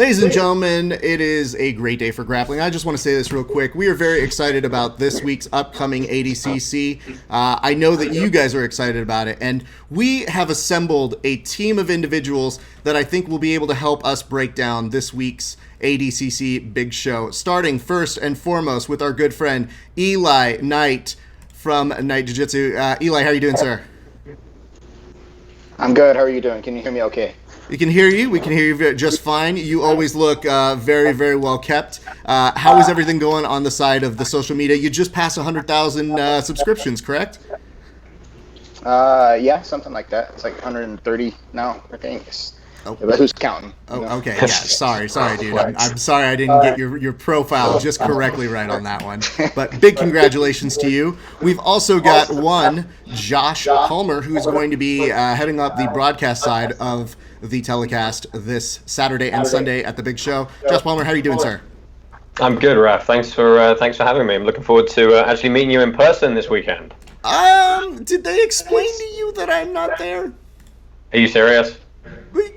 Ladies and gentlemen, it is a great day for grappling. I just want to say this real quick. We are very excited about this week's upcoming ADCC. I know that you guys are excited about it, and we have assembled a team of individuals that I think will be able to help us break down this week's ADCC Big Show, starting first and foremost with our good friend Eli Knight from Knight Jiu-Jitsu. Eli, how are you doing, sir? I'm good. How are you doing? Can you hear me okay? We can hear you. We can hear you just fine. You always look very, very well kept. How is everything going on the side of the social media? You just passed 100,000 subscriptions, correct? Yeah, something like that. It's like 130 now, I think. Oh. But who's counting? Oh, okay. Yeah. Sorry, dude. I'm sorry I didn't get your profile just correctly right on that one. But big congratulations to you. We've also got one, Josh Palmer, who's going to be heading up the broadcast side of the telecast this Saturday and Sunday at the Big Show. Josh Palmer, how are you doing, sir? I'm good, Raf. Thanks for having me. I'm looking forward to actually meeting you in person this weekend. Did they explain to you that I'm not there? Are you serious?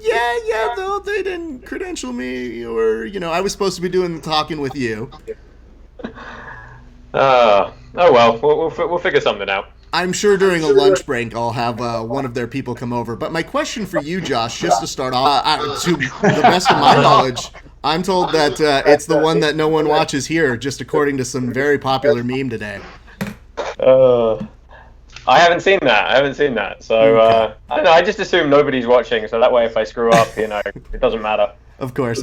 Yeah, though they didn't credential me, or, I was supposed to be doing the talking with you. Oh well, we'll figure something out. I'm sure during a lunch break I'll have one of their people come over. But my question for you, Josh, just to start off, to the best of my knowledge, I'm told that it's the one that no one watches here, just according to some very popular meme today. I haven't seen that. So okay. I don't know. I just assume nobody's watching, so that way if I screw up, it doesn't matter. Of course.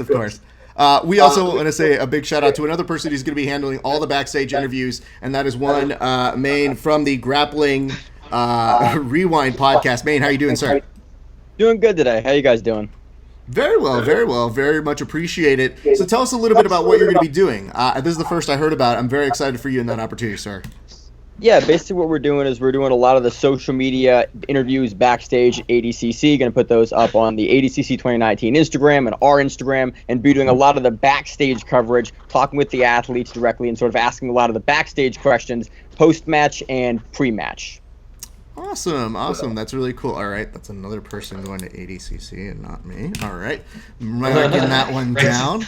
We also want to say a big shout out to another person who's going to be handling all the backstage interviews, and that is one Maine from the Grappling Rewind podcast. Maine, how you doing, sir? Doing good today. How you guys doing? Very well. Very much appreciate it. So tell us a little bit about what you're going to be doing. This is the first I heard about it. I'm very excited for you in that opportunity, sir. Yeah, basically what we're doing is we're doing a lot of the social media interviews backstage at ADCC. Going to put those up on the ADCC 2019 Instagram and our Instagram, and be doing a lot of the backstage coverage, talking with the athletes directly and sort of asking a lot of the backstage questions post-match and pre-match. Awesome. That's really cool. All right, that's another person going to ADCC and not me. All right, marking that one down.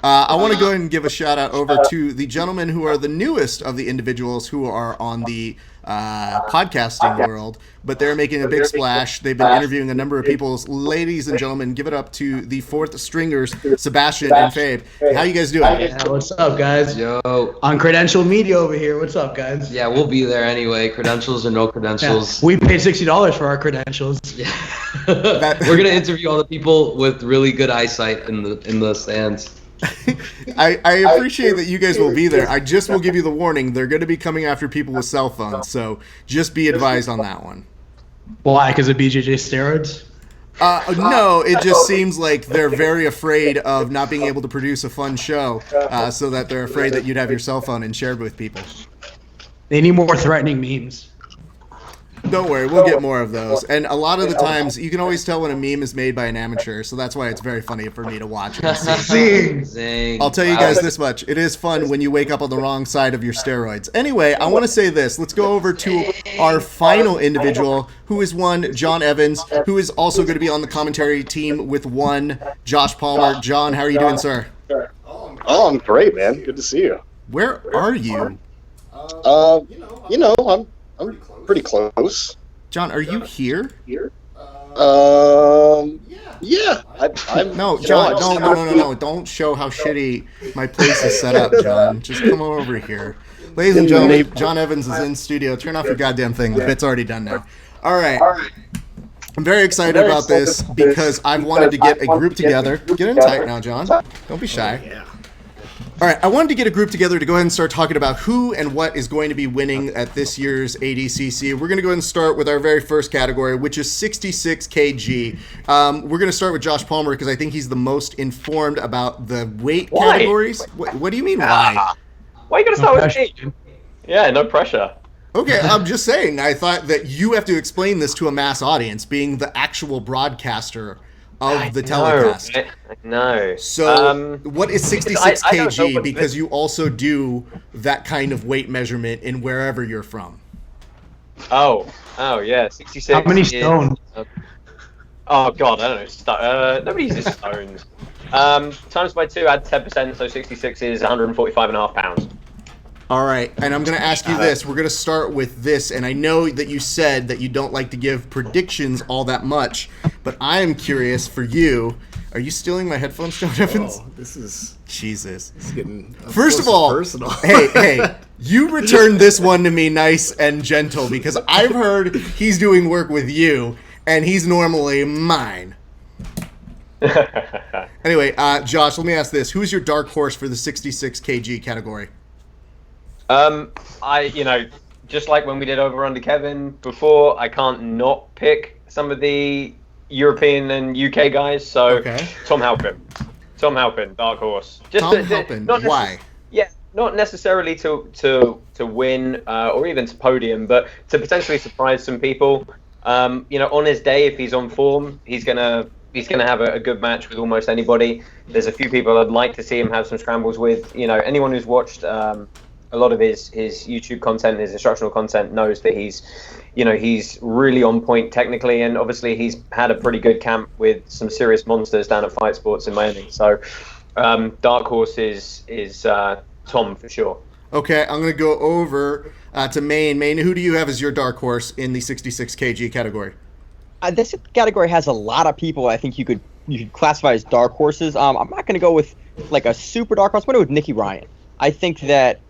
I want to go ahead and give a shout out over to the gentlemen who are the newest of the individuals who are on the podcasting world, but they're making a big splash. They've been interviewing a number of people. Ladies and gentlemen, give it up to the fourth stringers, Sebastian and Fabe. How you guys doing? Yeah, what's up, guys? Yo. On Credential Media over here. What's up, guys? Yeah, we'll be there anyway. Credentials or no credentials. Yeah. We paid $60 for our credentials. Yeah. We're gonna interview all the people with really good eyesight in the stands. I appreciate that you guys will be there. I just will give you the warning. They're going to be coming after people with cell phones, so just be advised on that one. Why? Because of BJJ steroids? No, it just seems like they're very afraid of not being able to produce a fun show, so that they're afraid that you'd have your cell phone and shared with people. They need more threatening memes. Don't worry, we'll get more of those. And a lot of the times, you can always tell when a meme is made by an amateur, so that's why it's very funny for me to watch and see. I'll tell you guys this much. It is fun when you wake up on the wrong side of your steroids. Anyway, I want to say this. Let's go over to our final individual, who is one, John Evans, who is also going to be on the commentary team with one, Josh Palmer. John, how are you doing, sir? Oh, I'm great, man. Good to see you. Where are you? I'm pretty close. John, are you here? Yeah. I'm No, John, no. Don't show how shitty my place is set up, John. Just come over here. Ladies and gentlemen, John Evans is in studio. Turn off your goddamn thing. The bit's already done now. All right. I'm very excited about this because I've wanted to get a group together. Get in tight now, John. Don't be shy. Yeah. All right, I wanted to get a group together to go ahead and start talking about who and what is going to be winning at this year's ADCC. We're going to go ahead and start with our very first category, which is 66 kg. We're going to start with Josh Palmer because I think he's the most informed about the weight categories. What do you mean, why? Why you got to start with me? Yeah, no pressure. Okay, I'm just saying, I thought that you have to explain this to a mass audience, being the actual broadcaster of the telecast. No. So, what is 66 kg? Because you also do that kind of weight measurement in wherever you're from. Oh, yeah, 66. How many stones? Oh God, I don't know. Nobody uses stones. Times by 2, add 10%, so 66 is 145.5 pounds. All right, and I'm going to ask you this. We're going to start with this, and I know that you said that you don't like to give predictions all that much, but I am curious for you. Are you stealing my headphones, John Evans? Oh, this is Jesus. getting First of all, personal. hey, you returned this one to me nice and gentle because I've heard he's doing work with you, and he's normally mine. Anyway, Josh, let me ask this. Who's your dark horse for the 66 kg category? Just like when we did over under Kevin before, I can't not pick some of the European and UK guys. So Okay. Tom Halpin, dark horse. Tom Halpin. Why? Yeah, not necessarily to win or even to podium, but to potentially surprise some people. On his day, if he's on form, he's gonna have a good match with almost anybody. There's a few people I'd like to see him have some scrambles with. Anyone who's watched a lot of his YouTube content, his instructional content, knows that he's really on point technically, and obviously he's had a pretty good camp with some serious monsters down at Fight Sports in Miami. So dark horse is Tom for sure. Okay, I'm going to go over to Maine. Maine, who do you have as your dark horse in the 66 kg category? This category has a lot of people I think you could classify as dark horses. I'm not going to go with like a super dark horse. I'm going to go with Nicky Ryan. I think that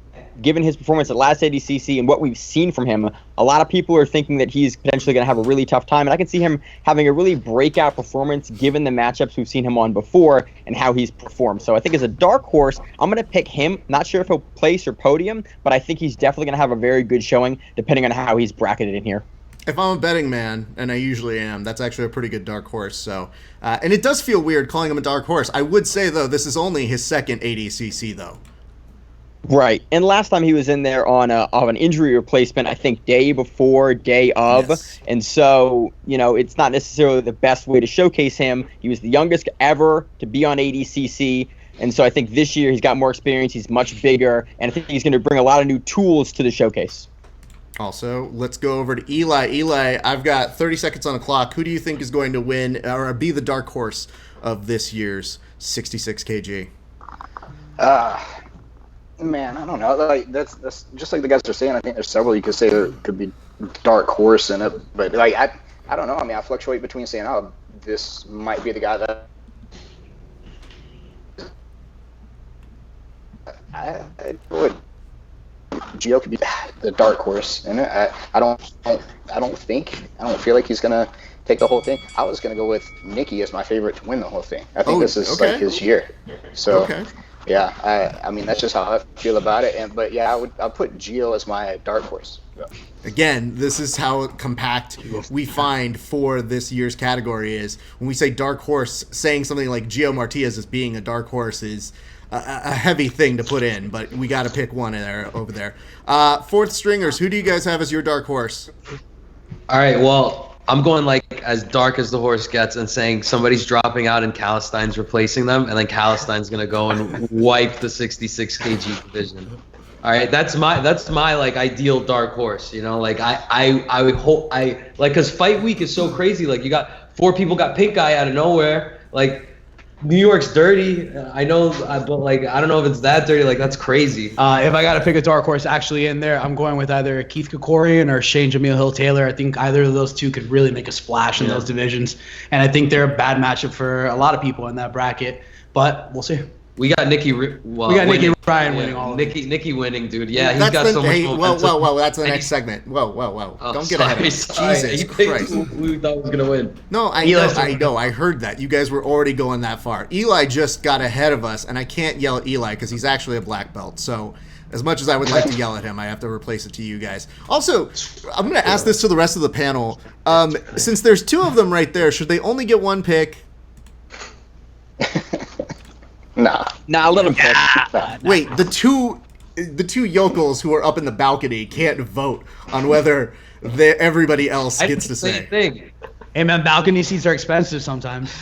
given his performance at last ADCC and what we've seen from him, a lot of people are thinking that he's potentially going to have a really tough time. And I can see him having a really breakout performance given the matchups we've seen him on before and how he's performed. So I think as a dark horse, I'm going to pick him. Not sure if he'll place or podium, but I think he's definitely going to have a very good showing depending on how he's bracketed in here. If I'm a betting man, and I usually am, that's actually a pretty good dark horse. So, and it does feel weird calling him a dark horse. I would say, though, this is only his second ADCC, though. Right. And last time he was in there on an injury replacement, I think day before, day of. Yes. And so, it's not necessarily the best way to showcase him. He was the youngest ever to be on ADCC. And so I think this year he's got more experience. He's much bigger. And I think he's going to bring a lot of new tools to the showcase. Also, let's go over to Eli. Eli, I've got 30 seconds on the clock. Who do you think is going to win or be the dark horse of this year's 66 kg? Man, I don't know. Like that's just like the guys are saying. I think there's several you could say there could be dark horse in it, but like I don't know. I mean, I fluctuate between saying, oh, this might be the guy that I would. Gio could be the dark horse in it. I don't feel like he's gonna take the whole thing. I was gonna go with Nicky as my favorite to win the whole thing. I think this is like his year. So. Okay. Yeah, I mean that's just how I feel about it, but yeah, I'll put Gio as my dark horse. Yeah. Again, this is how compact we find for this year's category is when we say dark horse. Saying something like Gio Martinez as being a dark horse is a heavy thing to put in, but we got to pick one over there. Fourth stringers, who do you guys have as your dark horse? All right, well, I'm going like as dark as the horse gets and saying somebody's dropping out and Calistein's replacing them, and then Calistein's gonna go and wipe the 66 kg division. All right, that's my like ideal dark horse. Like I would hope because fight week is so crazy. Like you got 4 people got pink eye out of nowhere. Like New York's dirty. I know, but like I don't know if it's that dirty. Like that's crazy. If I got to pick a dark horse actually in there, I'm going with either Keith Krikorian or Shane Jamil Hill-Taylor. I think either of those two could really make a splash in those divisions. And I think they're a bad matchup for a lot of people in that bracket. But we'll see. We got Nicky. We got Nicky Ryan winning all of them. Nicky winning, dude. Yeah, he's got so much momentum. Whoa, that's the next segment. Whoa. Oh, Don't get ahead of me. Jesus Christ. We thought was going to win. No, I know. I heard that. You guys were already going that far. Eli just got ahead of us, and I can't yell at Eli because he's actually a black belt. So as much as I would like to yell at him, I have to replace it to you guys. Also, I'm going to ask this to the rest of the panel. Since there's 2 of them right there, should they only get 1 pick? Nah, let him pick. Wait, the two yokels who are up in the balcony can't vote on whether everybody else gets to say. Thing. Hey man, balcony seats are expensive sometimes.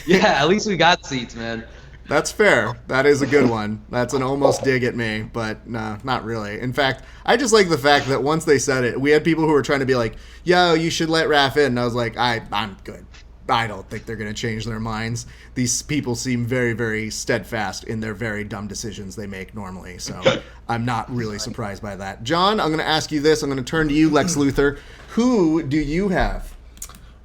Yeah, at least we got seats, man. That's fair. That is a good one. That's an almost dig at me, but no, not really. In fact, I just like the fact that once they said it, we had people who were trying to be like, yo, you should let Raph in. And I was like, I'm good. I don't think they're going to change their minds. These people seem very, very steadfast in their very dumb decisions they make normally. So I'm not really surprised by that. John, I'm going to ask you this. I'm going to turn to you, Lex Luthor. Who do you have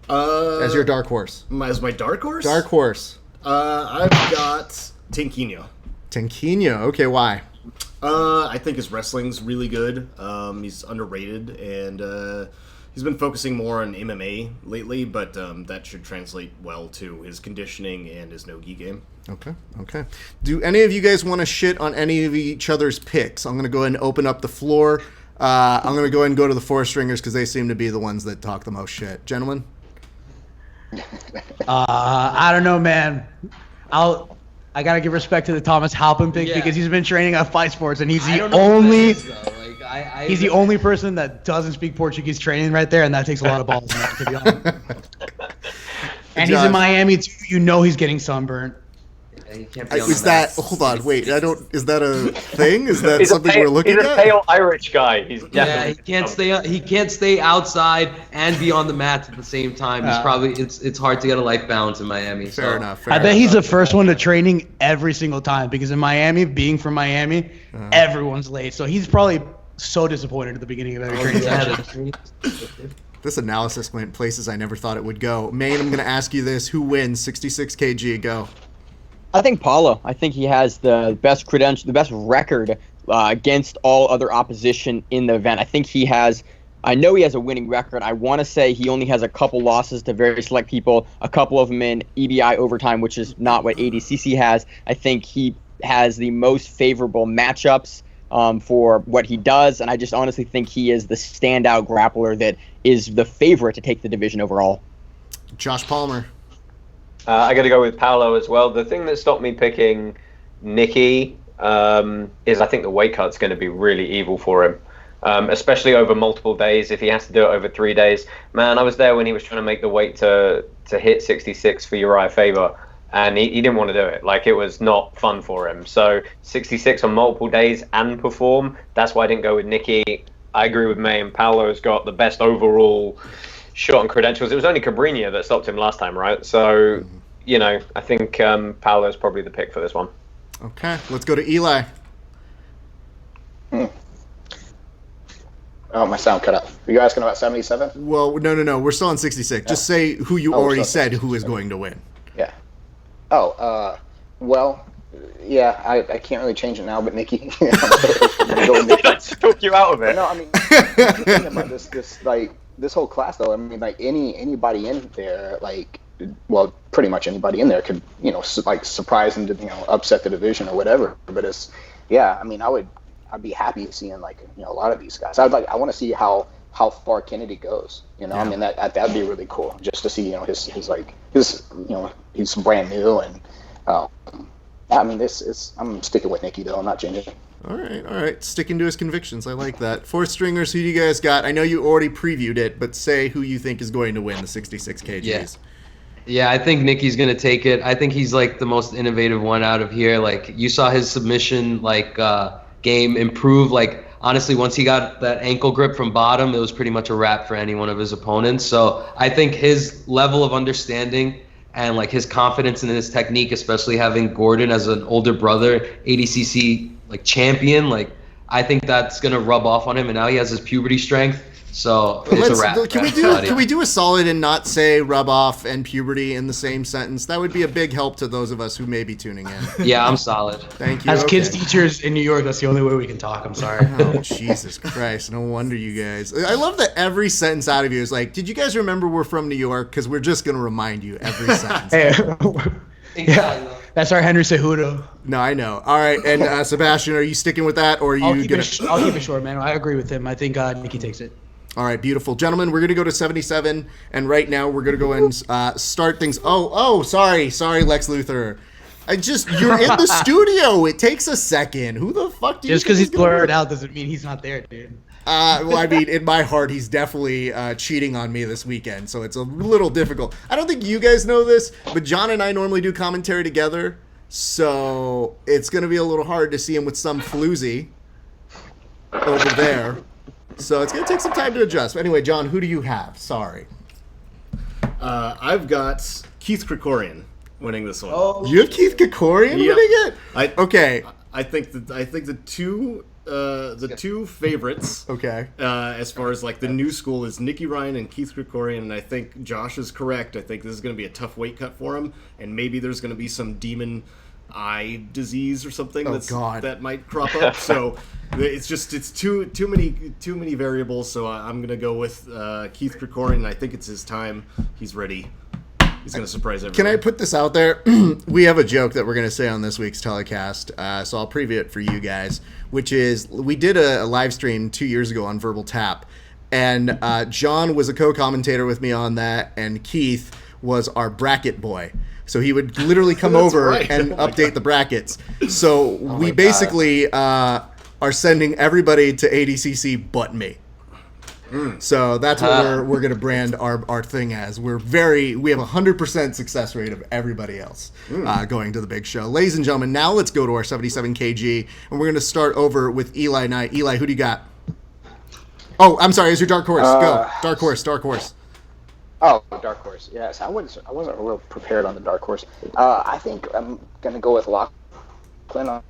as your dark horse? As my dark horse? Dark horse. I've got Tenquinho. Tenquinho. Okay, why? I think his wrestling's really good. He's underrated, and he's been focusing more on MMA lately, but that should translate well to his conditioning and his no-gi game. Okay. Do any of you guys want to shit on any of each other's picks? I'm going to go ahead and open up the floor. I'm going to go ahead and go to the four stringers because they seem to be the ones that talk the most shit. Gentlemen? I don't know, man. I gotta give respect to the Thomas Halpin pick because he's been training on Fight Sports and he's the only he's the only person that doesn't speak Portuguese training right there, and that takes a lot of balls, man, to be honest. And he's in Miami too. You know he's getting sunburned. He can't be on Is the that? mat. Hold on, wait. I don't. Is that a thing? Is that He's something we're looking he's a at? pale Irish guy. He's Yeah, definitely he can't stay outside and be on the mat at the same time. He's probably it's hard to get a life balance in Miami. Fair enough. Fair I bet enough. he's the first one to training every single time because in Miami, being from Miami, everyone's late. So he's probably so disappointed at the beginning of every training session. This analysis went places I never thought it would go. Maine, I'm going to ask you this: who wins 66 kg? Go. I think Paulo. I think he has the best credential, the best record against all other opposition in the event. I think he has. I know he has a winning record. I want to say he only has a couple losses to very select people, a couple of them in EBI overtime, which is not what ADCC has. I think he has the most favorable matchups for what he does, and I just honestly think he is the standout grappler that is the favorite to take the division overall. Josh Palmer. I got to go with Paolo as well. The thing that stopped me picking Nicky is I think the weight cut's going to be really evil for him, especially over multiple days. If he has to do it over 3 days, man, I was there when he was trying to make the weight to hit 66 for Uriah Faber, and he didn't want to do it. Like, it was not fun for him. So 66 on multiple days and perform. That's why I didn't go with Nicky. I agree with May, and Paolo's got the best overall shot and credentials. It was only Cabrinha that stopped him last time, right? So, you know, I think Paolo's probably the pick for this one. Okay, let's go to Eli. Oh, my sound cut out. Are you asking about 77? Well, no. We're still on 66. Just say who you already said who is going to win. Yeah. Oh, well, yeah, I can't really change it now, but Nikki. I'm gonna go with Nikki. Let's talk you out of it. No, I mean, thinking about this whole class, though, I mean, like, anybody in there, like, well, pretty much anybody in there could, you know, like, surprise and, you know, upset the division or whatever. But it's, yeah, I mean, I'd be happy seeing, like, you know, a lot of these guys. I want to see how far Kennedy goes. You know, I mean, that'd be really cool just to see, you know, his you know, he's brand new, and I mean, I'm sticking with Nikki, though. I'm not changing. All right. Sticking to his convictions. I like that. Fourth stringers, who do you guys got? I know you already previewed it, but say who you think is going to win the 66 kgs. Yeah, I think Nicky's going to take it. I think he's, like, the most innovative one out of here. Like, you saw his submission, like, game improve. Like, honestly, once he got that ankle grip from bottom, it was pretty much a wrap for any one of his opponents. So I think his level of understanding and, like, his confidence in his technique, especially having Gordon as an older brother, ADCC, like, champion, like, I think that's going to rub off on him. And now he has his puberty strength. So it's a wrap. Can we do a solid and not say rub off and puberty in the same sentence? That would be a big help to those of us who may be tuning in. Yeah, I'm solid. Thank you. As kids teachers in New York, that's the only way we can talk. I'm sorry. Oh, Jesus Christ. No wonder you guys. I love that every sentence out of you is like, did you guys remember we're from New York? Because we're just going to remind you every sentence. Yeah, that's our Henry Cejudo. No, I know. All right, and Sebastian, are you sticking with that, or are you I'll going to... I'll keep it short, man. I agree with him. I think Nikki takes it. All right, beautiful. Gentlemen, we're going to go to 77, and right now we're going to go and start things. Oh, sorry, Lex Luthor. You're in the studio. It takes a second. Who the fuck do you Just because he's blurred out doesn't mean he's not there, dude. Well, I mean, in my heart, he's definitely cheating on me this weekend, so it's a little difficult. I don't think you guys know this, but John and I normally do commentary together, so it's going to be a little hard to see him with some floozy over there. So it's going to take some time to adjust. But anyway, John, who do you have? Sorry. I've got Keith Krikorian winning this one. Oh, You have Keith Krikorian winning it? Okay. I think the two favorites. Okay. As far as like the new school is Nicky Ryan and Keith Krikorian, and I think Josh is correct. I think this is going to be a tough weight cut for him, and maybe there's going to be some demon eye disease or something that might crop up. So it's too many variables. So I'm going to go with Keith Krikorian. I think it's his time. He's ready. He's going to surprise everyone. Can I put this out there? We have a joke that we're going to say on this week's telecast, so I'll preview it for you guys, which is we did a live stream 2 years ago on Verbal Tap, and John was a co-commentator with me on that, and Keith was our bracket boy. So he would literally come over and update the brackets. So we basically are sending everybody to ADCC but me. So that's what we're going to brand our thing as. We have a 100% success rate of everybody else going to the big show. Ladies and gentlemen, now let's go to our 77 kg, and we're going to start over with Eli Knight. Eli, who do you got? Oh, I'm sorry. Is your dark horse? Go. Dark horse. Oh, dark horse. Yes, I wasn't real prepared on the dark horse. I think I'm gonna go with Lachlan on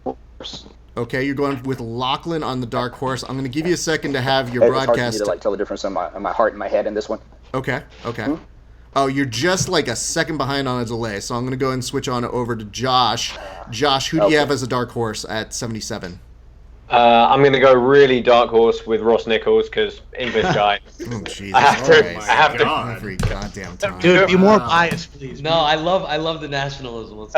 horse. Okay, you're going with Lachlan on the dark horse. I'm gonna give you a second to have your broadcast. It's hard for me to tell the difference on my heart and my head in this one. Okay. Oh, you're just like a second behind on a delay, so I'm gonna go ahead and switch on over to Josh. Josh, who do you have as a dark horse at 77? I'm going to go really dark horse with Ross Nichols because English guy. Oh, Jesus. I have to. Every goddamn time. Dude, be more biased, please. No, I love the nationalism.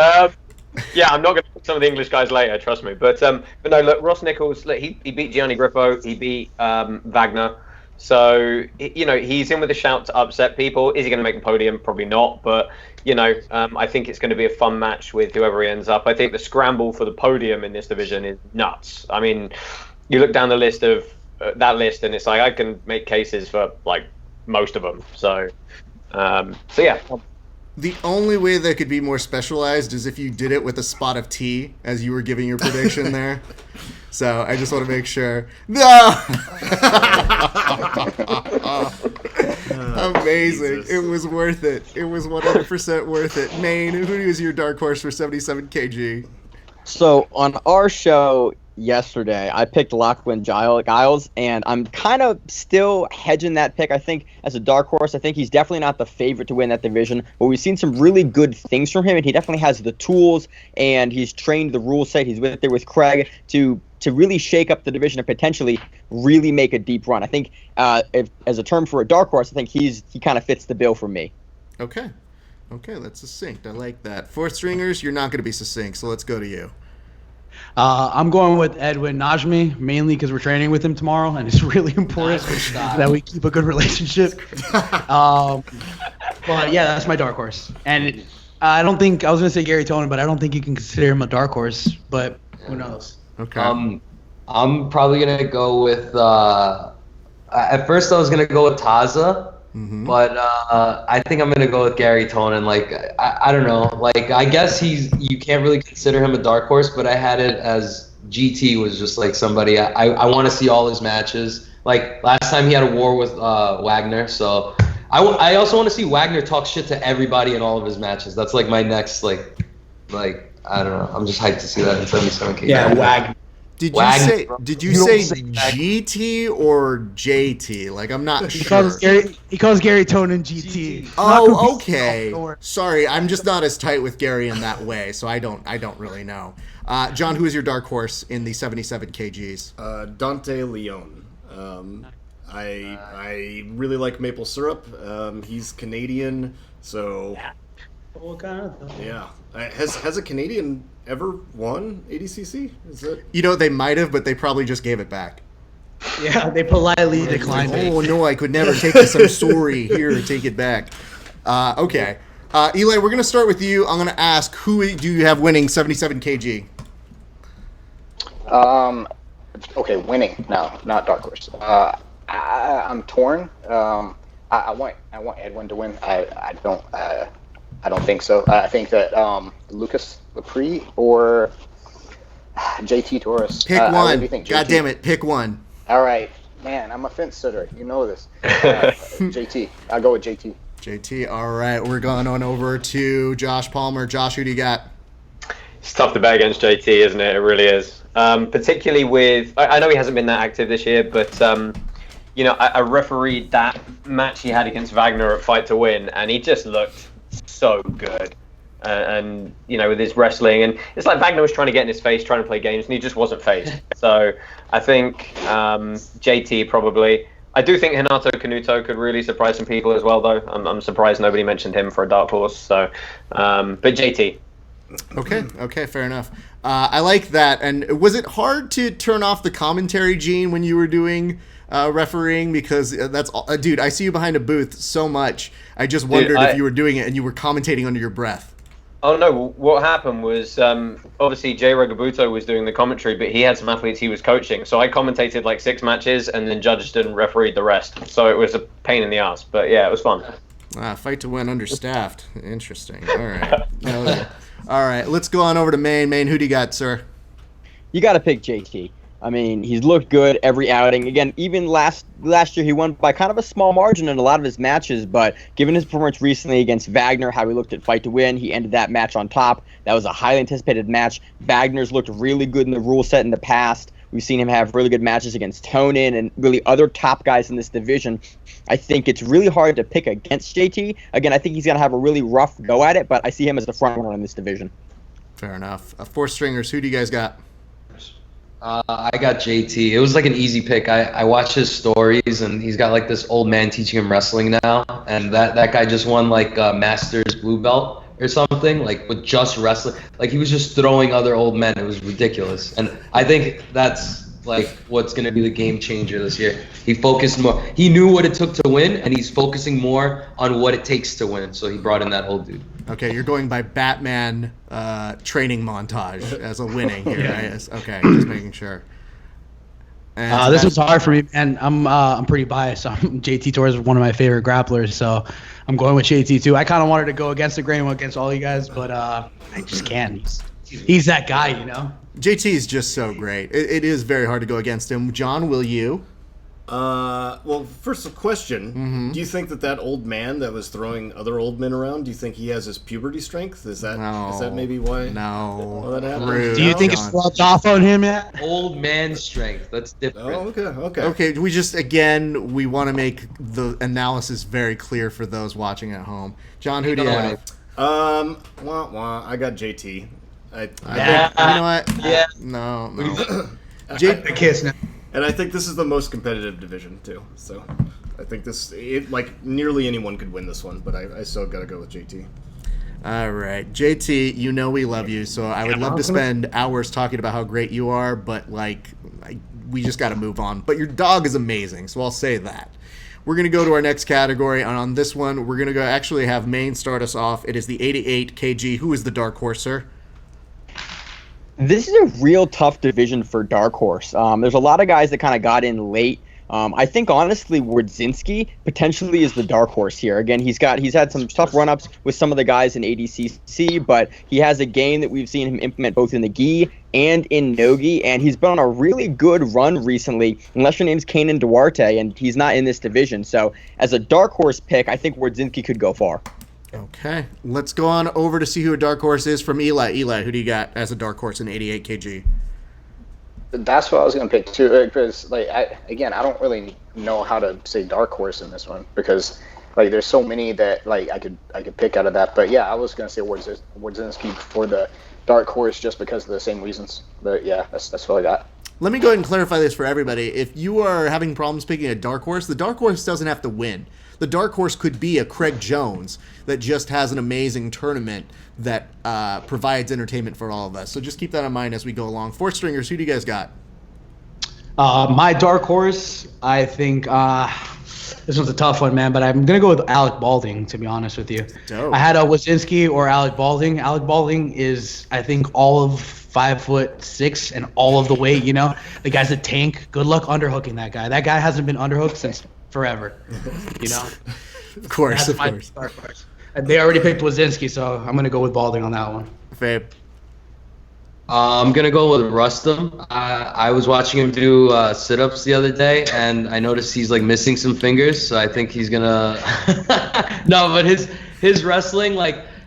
Yeah, I'm not going to pick some of the English guys later, trust me. But no, look, Ross Nichols, look, he beat Gianni Grippo, he beat Wagner. So, he's in with a shout to upset people. Is he going to make a podium? Probably not. But, I think it's going to be a fun match with whoever he ends up. I think the scramble for the podium in this division is nuts. I mean, you look down the list of that list, and it's like I can make cases for, like, most of them. So yeah. The only way that could be more specialized is if you did it with a spot of tea as you were giving your prediction there. So I just want to make sure. No! Amazing. Jesus. It was worth it. It was 100% worth it. Maine, who is your dark horse for 77 kg? So on our show yesterday, I picked Lachlan Giles, and I'm kind of still hedging that pick. I think as a dark horse, I think he's definitely not the favorite to win that division, but we've seen some really good things from him, and he definitely has the tools, and he's trained the rule set. He's there with Craig to really shake up the division and potentially really make a deep run. I think as a term for a dark horse, I think he kind of fits the bill for me. Okay, that's succinct. I like that. Fourth stringers, you're not going to be succinct, so let's go to you. I'm going with Edwin Najmi, mainly because we're training with him tomorrow, and it's really important that we keep a good relationship. But yeah, that's my dark horse. And I don't think, I was going to say Gary Tonin, but I don't think you can consider him a dark horse, but who knows? Okay. I'm probably going to go with, at first I was going to go with Taza. Mm-hmm. But I think I'm gonna go with Gary Tonin. Like I don't know. Like I guess you can't really consider him a dark horse, but I had it as GT was just like somebody I want to see all his matches. Like last time he had a war with Wagner, so I also want to see Wagner talk shit to everybody in all of his matches. That's like my next like I don't know. I'm just hyped to see that in 77 kg. Yeah, Wagner. Did Wagner. you say GT or JT? Like I'm not sure. He calls Gary Tonin GT. Oh, okay. Sorry, I'm just not as tight with Gary in that way, so I don't really know. John, who is your dark horse in the 77 kgs? Dante Leon. I really like maple syrup. He's Canadian, so yeah. Has a Canadian ever won ADCC? Is it? They might have, but they probably just gave it back. Yeah, they politely declined it. Oh no, I could never take this. I'm sorry. Here, take it back. Okay, Eli, we're gonna start with you. I'm gonna ask, who do you have winning 77 kg? Okay, winning. No, not dark horse. I'm torn. I want Edwin to win. I don't think so. I think that Lucas Lepre or JT Torres. Pick one. God damn it, pick one. All right. Man, I'm a fence sitter. You know this. JT. I'll go with JT. JT. All right, we're going on over to Josh Palmer. Josh, who do you got? It's tough to bet against JT, isn't it? It really is. Particularly with, I know he hasn't been that active this year, but I refereed that match he had against Wagner at Fight to Win, and he just looked so good. And with his wrestling, and it's like Wagner was trying to get in his face, trying to play games, and he just wasn't phased. So I think JT probably. I do think Renato Canuto could really surprise some people as well, though. I'm surprised nobody mentioned him for a dark horse. So, but JT. Okay, fair enough. I like that. And was it hard to turn off the commentary, Gene, when you were doing refereeing? Because that's all, dude, I see you behind a booth so much. I just wondered if you were doing it and you were commentating under your breath. Oh no! What happened was obviously Jay Regabuto was doing the commentary, but he had some athletes he was coaching. So I commentated like 6 matches and then judged and refereed the rest. So it was a pain in the ass, but yeah, it was fun. Fight to Win understaffed. Interesting. All right. All right. Let's go on over to Maine. Maine, who do you got, sir? You got to pick JT. I mean, he's looked good every outing. Again, even last year he won by kind of a small margin in a lot of his matches, but given his performance recently against Wagner, how he looked at Fight to Win, he ended that match on top. That was a highly anticipated match. Wagner's looked really good in the rule set in the past. We've seen him have really good matches against Tonin and really other top guys in this division. I think it's really hard to pick against JT. Again, I think he's going to have a really rough go at it, but I see him as the front runner in this division. Fair enough. 4 stringers, who do you guys got? I got JT. It was like an easy pick. I watched his stories, and he's got like this old man teaching him wrestling now, and that guy just won like Masters blue belt or something, like with just wrestling. Like he was just throwing other old men. It was ridiculous, and I think that's like what's going to be the game changer this year. He focused more. He knew what it took to win, and he's focusing more on what it takes to win. So he brought in that old dude. Okay, you're going by Batman training montage as a winning here, right? Okay, just making sure. This was hard for me, and I'm pretty biased. JT Torres is one of my favorite grapplers, so I'm going with JT too. I kind of wanted to go against the grain against all you guys, but I just can't. He's that guy, JT is just so great. It is very hard to go against him. John, will you? Well, first a question. Mm-hmm. Do you think that old man that was throwing other old men around, do you think he has his puberty strength? Is that maybe why? No. That happened? Rude. Do you think it's rubbed off on him yet? Old man strength. That's different. Oh, okay. Okay, we want to make the analysis very clear for those watching at home. John, who do you have? I got JT. I think, you know what? Yeah. No. The kiss now. And I think this is the most competitive division too. So I think nearly anyone could win this one, but I still got to go with JT. All right, JT, we love you, so I would love to spend hours talking about how great you are, but we just got to move on. But your dog is amazing, so I'll say that. We're going to go to our next category, and on this one, we're going to actually have Maine start us off. It is the 88 kg. Who is the dark horse, sir? This is a real tough division for dark horse. There's a lot of guys that kind of got in late. I think honestly, Wardzinski potentially is the dark horse here. Again, he's had some tough run-ups with some of the guys in ADCC, but he has a game that we've seen him implement both in the gi and in nogi, and he's been on a really good run recently. Unless your name's Kanan Duarte, and he's not in this division. So as a dark horse pick, I think Wardzinski could go far. Okay, let's go on over to see who a dark horse is from Eli. Eli, who do you got as a dark horse in 88 kg? That's what I was going to pick too, because I don't really know how to say dark horse in this one, because there's so many that I could pick out of that. But yeah, I was going to say Wardzinski for the dark horse just because of the same reasons. But yeah, that's what I got. Let me go ahead and clarify this for everybody. If you are having problems picking a dark horse, the dark horse doesn't have to win. The dark horse could be a Craig Jones that just has an amazing tournament that provides entertainment for all of us. So just keep that in mind as we go along. 4 stringers, who do you guys got? My dark horse, I think this one's a tough one, man, but I'm going to go with Alec Balding, to be honest with you. Dope. I had a Wardzinski or Alec Balding. Alec Balding is, I think, all of 5'6" and all of the weight, The guy's a tank. Good luck underhooking that guy. That guy hasn't been underhooked since forever, Of course, That's my dark horse. And they already picked Wardzinski, so I'm going to go with Balding on that one. Fabe. I'm gonna go with Rustam. I was watching him do sit-ups the other day, and I noticed he's like missing some fingers. So I think he's gonna. No, but his wrestling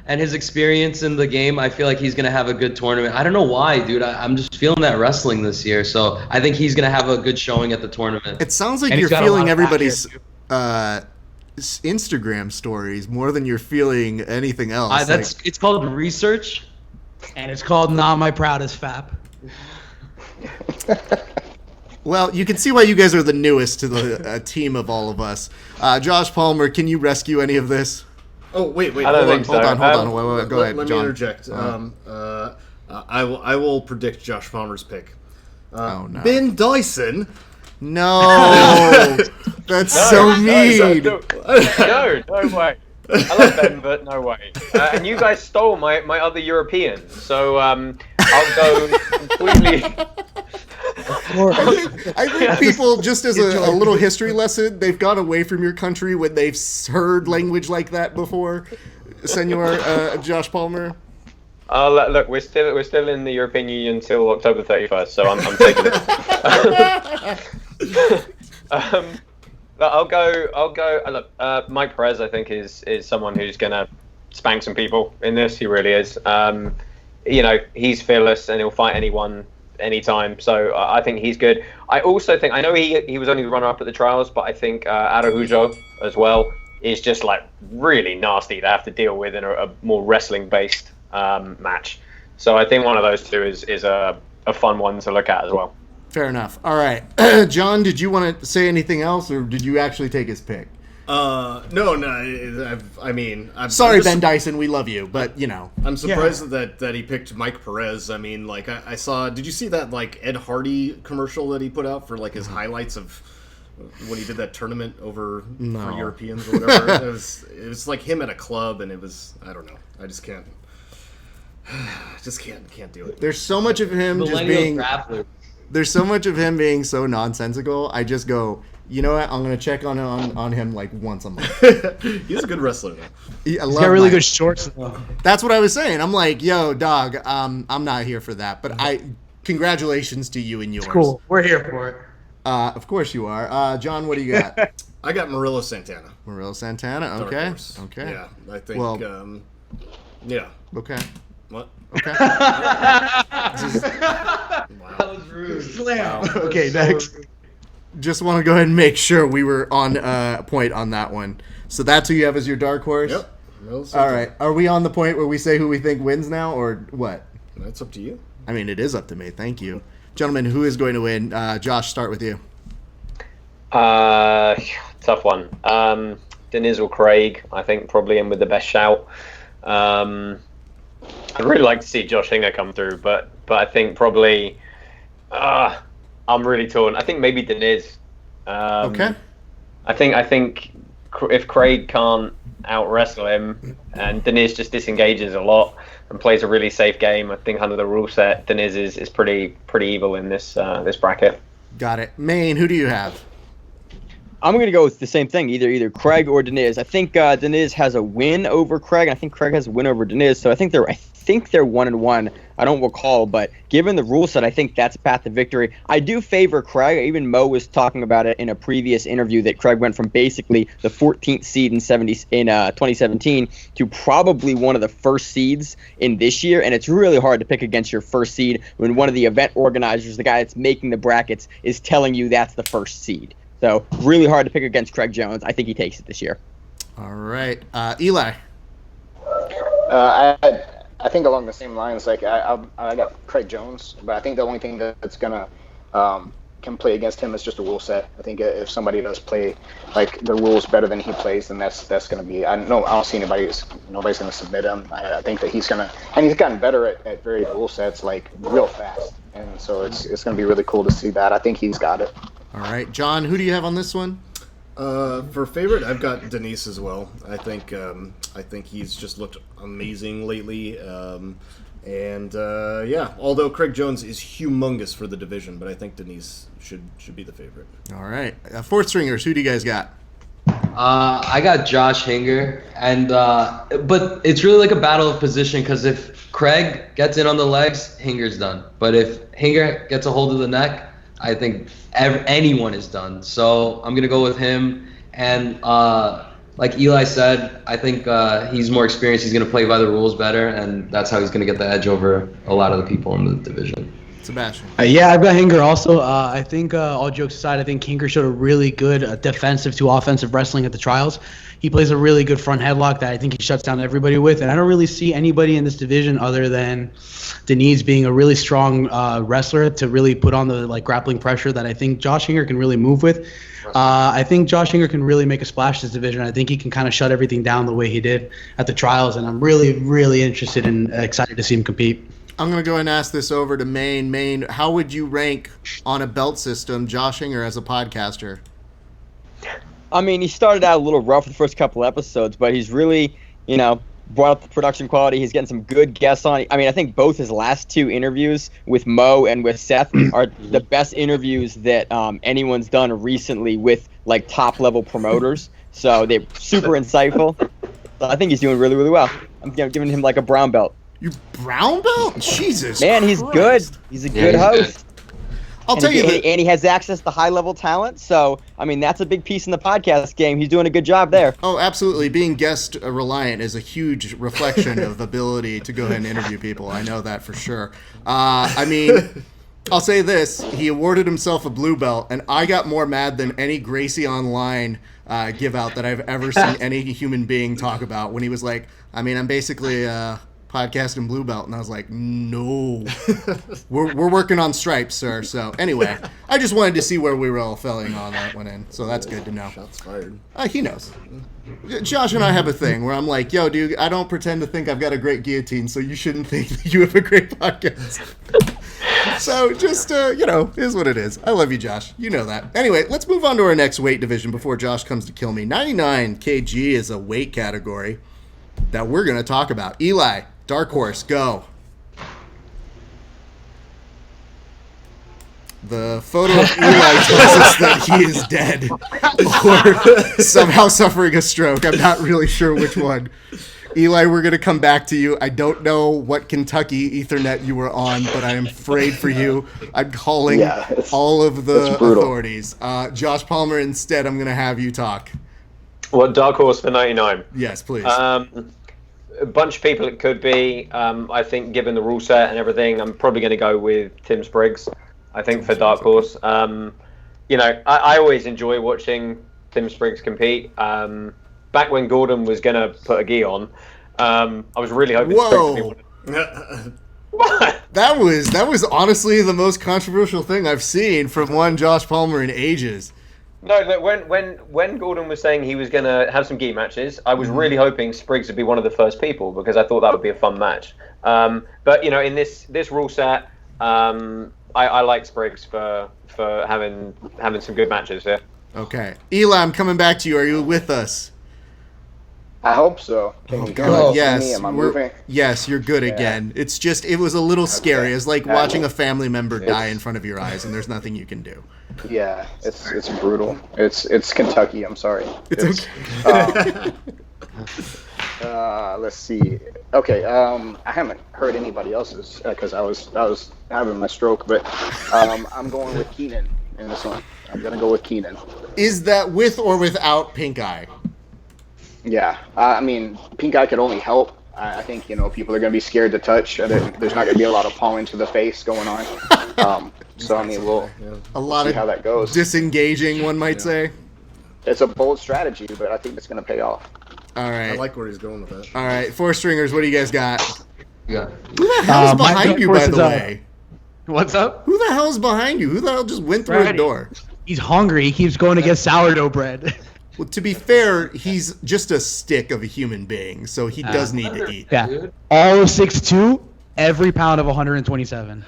and his experience in the game, I feel like he's gonna have a good tournament. I don't know why, dude. I'm just feeling that wrestling this year, so I think he's gonna have a good showing at the tournament. It sounds like you're feeling everybody's Instagram stories more than you're feeling anything else. It's called research. And it's called Not My Proudest Fap. Well, you can see why you guys are the newest to the team of all of us. Josh Palmer, can you rescue any of this? Oh, wait. I don't think so. Hold on. Wait. Go ahead, Let John. me interject. I will predict Josh Palmer's pick. Oh, no. Ben Dyson. No! That's so mean! No way. I love Ben, but no way. And you guys stole my other European, so I'll go completely. I think people, just as a little history lesson, they've gone away from your country when they've heard language like that before. Senor Josh Palmer. Look, we're still in the European Union until October 31st, so I'm taking it. I'll go. Look, Mike Perez, I think, is someone who's gonna spank some people in this. He really is. He's fearless and he'll fight anyone, anytime. So I think he's good. I also think, I know he was only the runner-up at the trials, but I think Araujo as well is just like really nasty to have to deal with in a more wrestling-based match. So I think one of those two is a fun one to look at as well. Fair enough. All right. John, did you want to say anything else, or did you actually take his pick? No. I'm sorry, Ben Dyson, we love you, but I'm surprised that he picked Mike Perez. I mean, I saw. Did you see that Ed Hardy commercial that he put out for his highlights of when he did that tournament for Europeans or whatever? it was like him at a club, and it was, I don't know. I just can't. Can't do it. There's so much of him just being. Grappler. There's so much of him being so nonsensical. I just go, you know what? I'm gonna check on him once a month. He's a good wrestler, though. He's got really good shorts, though. That's what I was saying. I'm like, yo, dog. I'm not here for that, but congratulations to you and yours. It's cool. We're here for it. Of course you are. John, what do you got? I got Murillo Santana. Murillo Santana. Okay. Okay. Yeah, I think. Well, yeah. Okay. What? Okay. That was rude. Slam. Wow. Okay, next. Just want to go ahead and make sure we were on point on that one. So that's who you have as your dark horse? Yep. All right. Are we on the point where we say who we think wins now, or what? That's up to you. I mean, it is up to me. Thank you. Gentlemen, who is going to win? Josh, start with you. Tough one. Deniz or Craig, I think, probably in with the best shout. I'd really like to see Josh Hinger come through, but I think probably I'm really torn. I think maybe Deniz. Okay. I think if Craig can't out wrestle him and Deniz just disengages a lot and plays a really safe game, I think under the rule set, Deniz is pretty evil in this bracket. Got it. Maine, who do you have? I'm going to go with the same thing, either Craig or Deniz. I think Deniz has a win over Craig, and I think Craig has a win over Deniz. So I think they're 1-1. I don't recall, but given the rule set, I think that's a path to victory. I do favor Craig. Even Mo was talking about it in a previous interview that Craig went from basically the 14th seed in 2017 to probably one of the first seeds in this year, and it's really hard to pick against your first seed when one of the event organizers, the guy that's making the brackets, is telling you that's the first seed. So really hard to pick against Craig Jones. I think he takes it this year. All right. Eli. I think along the same lines, I got Craig Jones, but I think the only thing that's gonna can play against him is just a rule set. I think if somebody does play the rules better than he plays, then that's gonna be. I don't see nobody's gonna submit him. I think that he's gotten better at varied rule sets real fast, and so it's gonna be really cool to see that. I think he's got it. All right, John, who do you have on this one? For favorite, I've got Deniz as well. I think he's just looked amazing lately. Although Craig Jones is humongous for the division, but I think Deniz should be the favorite. All right. Fourth stringers, who do you guys got? I got Josh Hinger, and but it's really like a battle of position because if Craig gets in on the legs, Hinger's done. But if Hinger gets a hold of the neck, I think anyone is done. So I'm gonna go with him. And like Eli said, I think he's more experienced. He's gonna play by the rules better, and that's how he's gonna get the edge over a lot of the people in the division. Sebastian. Yeah, I've got Hinger also. I think, all jokes aside, I think Hinger showed a really good defensive to offensive wrestling at the trials. He plays a really good front headlock that I think he shuts down everybody with. And I don't really see anybody in this division other than Denise being a really strong wrestler to really put on the grappling pressure that I think Josh Hinger can really move with. I think Josh Hinger can really make a splash this division. I think he can kind of shut everything down the way he did at the trials. And I'm really, really interested and excited to see him compete. I'm going to go ahead and ask this over to Maine. Maine, how would you rank on a belt system Josh Hinger as a podcaster? I mean, he started out a little rough the first couple episodes, but he's really, brought up the production quality. He's getting some good guests on. I mean, I think both his last 2 interviews with Mo and with Seth are the best interviews that anyone's done recently with, top-level promoters. So they're super insightful. So I think he's doing really, really well. I'm giving him, a brown belt. You brown belt? Jesus Man, he's Christ. Good. He's a good host. I'll tell you that. And he has access to high-level talent, so, I mean, that's a big piece in the podcast game. He's doing a good job there. Oh, absolutely. Being guest reliant is a huge reflection of ability to go ahead and interview people. I know that for sure. I mean, I'll say this. He awarded himself a blue belt, and I got more mad than any Gracie Online give out that I've ever seen any human being talk about when he was like, I mean, I'm basically podcast and blue belt, and I was like, no, we're working on stripes, sir. So anyway, I just wanted to see where we were all falling on that one in, so that's good to know. Shots fired. He knows. Josh and I have a thing where I'm like, yo, dude, I don't pretend to think I've got a great guillotine, so you shouldn't think that you have a great podcast. So just, is what it is. I love you, Josh. You know that. Anyway, let's move on to our next weight division before Josh comes to kill me. 99 kg is a weight category that we're going to talk about. Eli, dark horse, go. The photo of Eli tells us that he is dead or somehow suffering a stroke. I'm not really sure which one. Eli, we're going to come back to you. I don't know what Kentucky Ethernet you were on, but I am afraid for you. I'm calling all of the authorities. Josh Palmer, instead, I'm going to have you talk. What, dark horse for 99? Yes, please. A bunch of people it could be. I think given the rule set and everything, I'm probably going to go with Tim Spriggs, I think, for dark horse. I always enjoy watching Tim Spriggs compete. Back when Gordon was going to put a gi on, I was really hoping Spriggs would be one. What? That was honestly the most controversial thing I've seen from one Josh Palmer in ages. No, look, when Gordon was saying he was going to have some gi matches, I was really hoping Spriggs would be one of the first people because I thought that would be a fun match. But in this rule set, I like Spriggs for having some good matches here. Okay, Eli, I'm coming back to you. Are you with us? I hope so. Can you God, see me? Am I moving? Yes, you're good again. It's just, it was a little scary. It's like watching a family member die in front of your eyes, and there's nothing you can do. Yeah, it's brutal. It's Kentucky. I'm sorry. It's okay. Let's see. Okay. I haven't heard anybody else's because I was having my stroke, but I'm going with Keenan in this one. I'm gonna go with Keenan. Is that with or without pink eye? Yeah, I mean, pink eye could only help. I think people are going to be scared to touch. There's not going to be a lot of palming to the face going on. So I mean, we'll see how that goes. Disengaging, one might say. It's a bold strategy, but I think it's going to pay off. All right. I like where he's going with that. All right, four stringers. What do you guys got? Yeah. Who the hell's behind you, by the way? What's up? Who the hell's behind you? Who the hell just went through the door? He's hungry. He keeps going to get sourdough bread. Well, to be fair, he's just a stick of a human being, so he does need to eat. Yeah. All of 6'2", every pound of 127.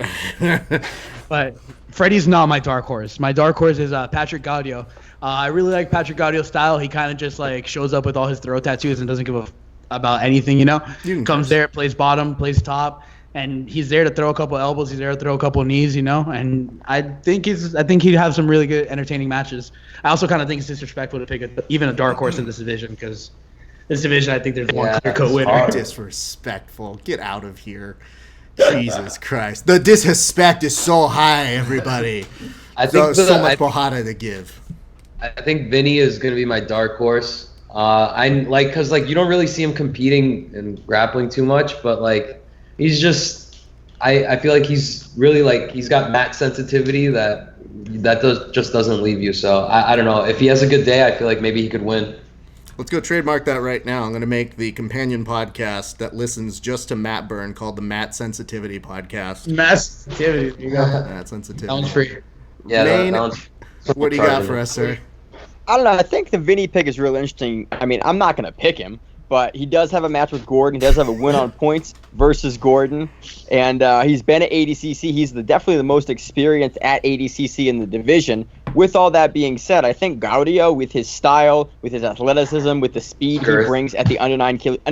But Freddie's not my dark horse. My dark horse is Patrick Gaudio. I really like Patrick Gaudio's style. He kind of just shows up with all his throat tattoos and doesn't give about anything, Comes there, plays bottom, plays top. and he's there to throw a couple elbows. He's there to throw a couple knees, And I think he'd have some really good, entertaining matches. I also kind of think it's disrespectful to pick even a dark horse in this division because this division, I think there's one clear-cut winner. Disrespectful. Get out of here. Jesus Christ. The disrespect is so high, everybody. I think so much bojada to give. I think Vinny is going to be my dark horse. Because you don't really see him competing and grappling too much, but he's just, I feel like he's really he's got mat sensitivity that just doesn't leave you. So I don't know, if he has a good day, I feel like maybe he could win. Let's go trademark that right now. I'm going to make the companion podcast that listens just to Matt Byrne called the Matt Sensitivity Podcast. Matt Sensitivity. There you go. Matt Sensitivity. Sounds free. Yeah, Maine, what do you got for us, sir? I don't know. I think the Vinny pick is really interesting. I mean, I'm not going to pick him, but he does have a match with Gordon. He does have a win on points versus Gordon, and he's been at ADCC. He's definitely the most experienced at ADCC in the division. With all that being said, I think Gaudio, with his style, with his athleticism, with the speed he brings at the under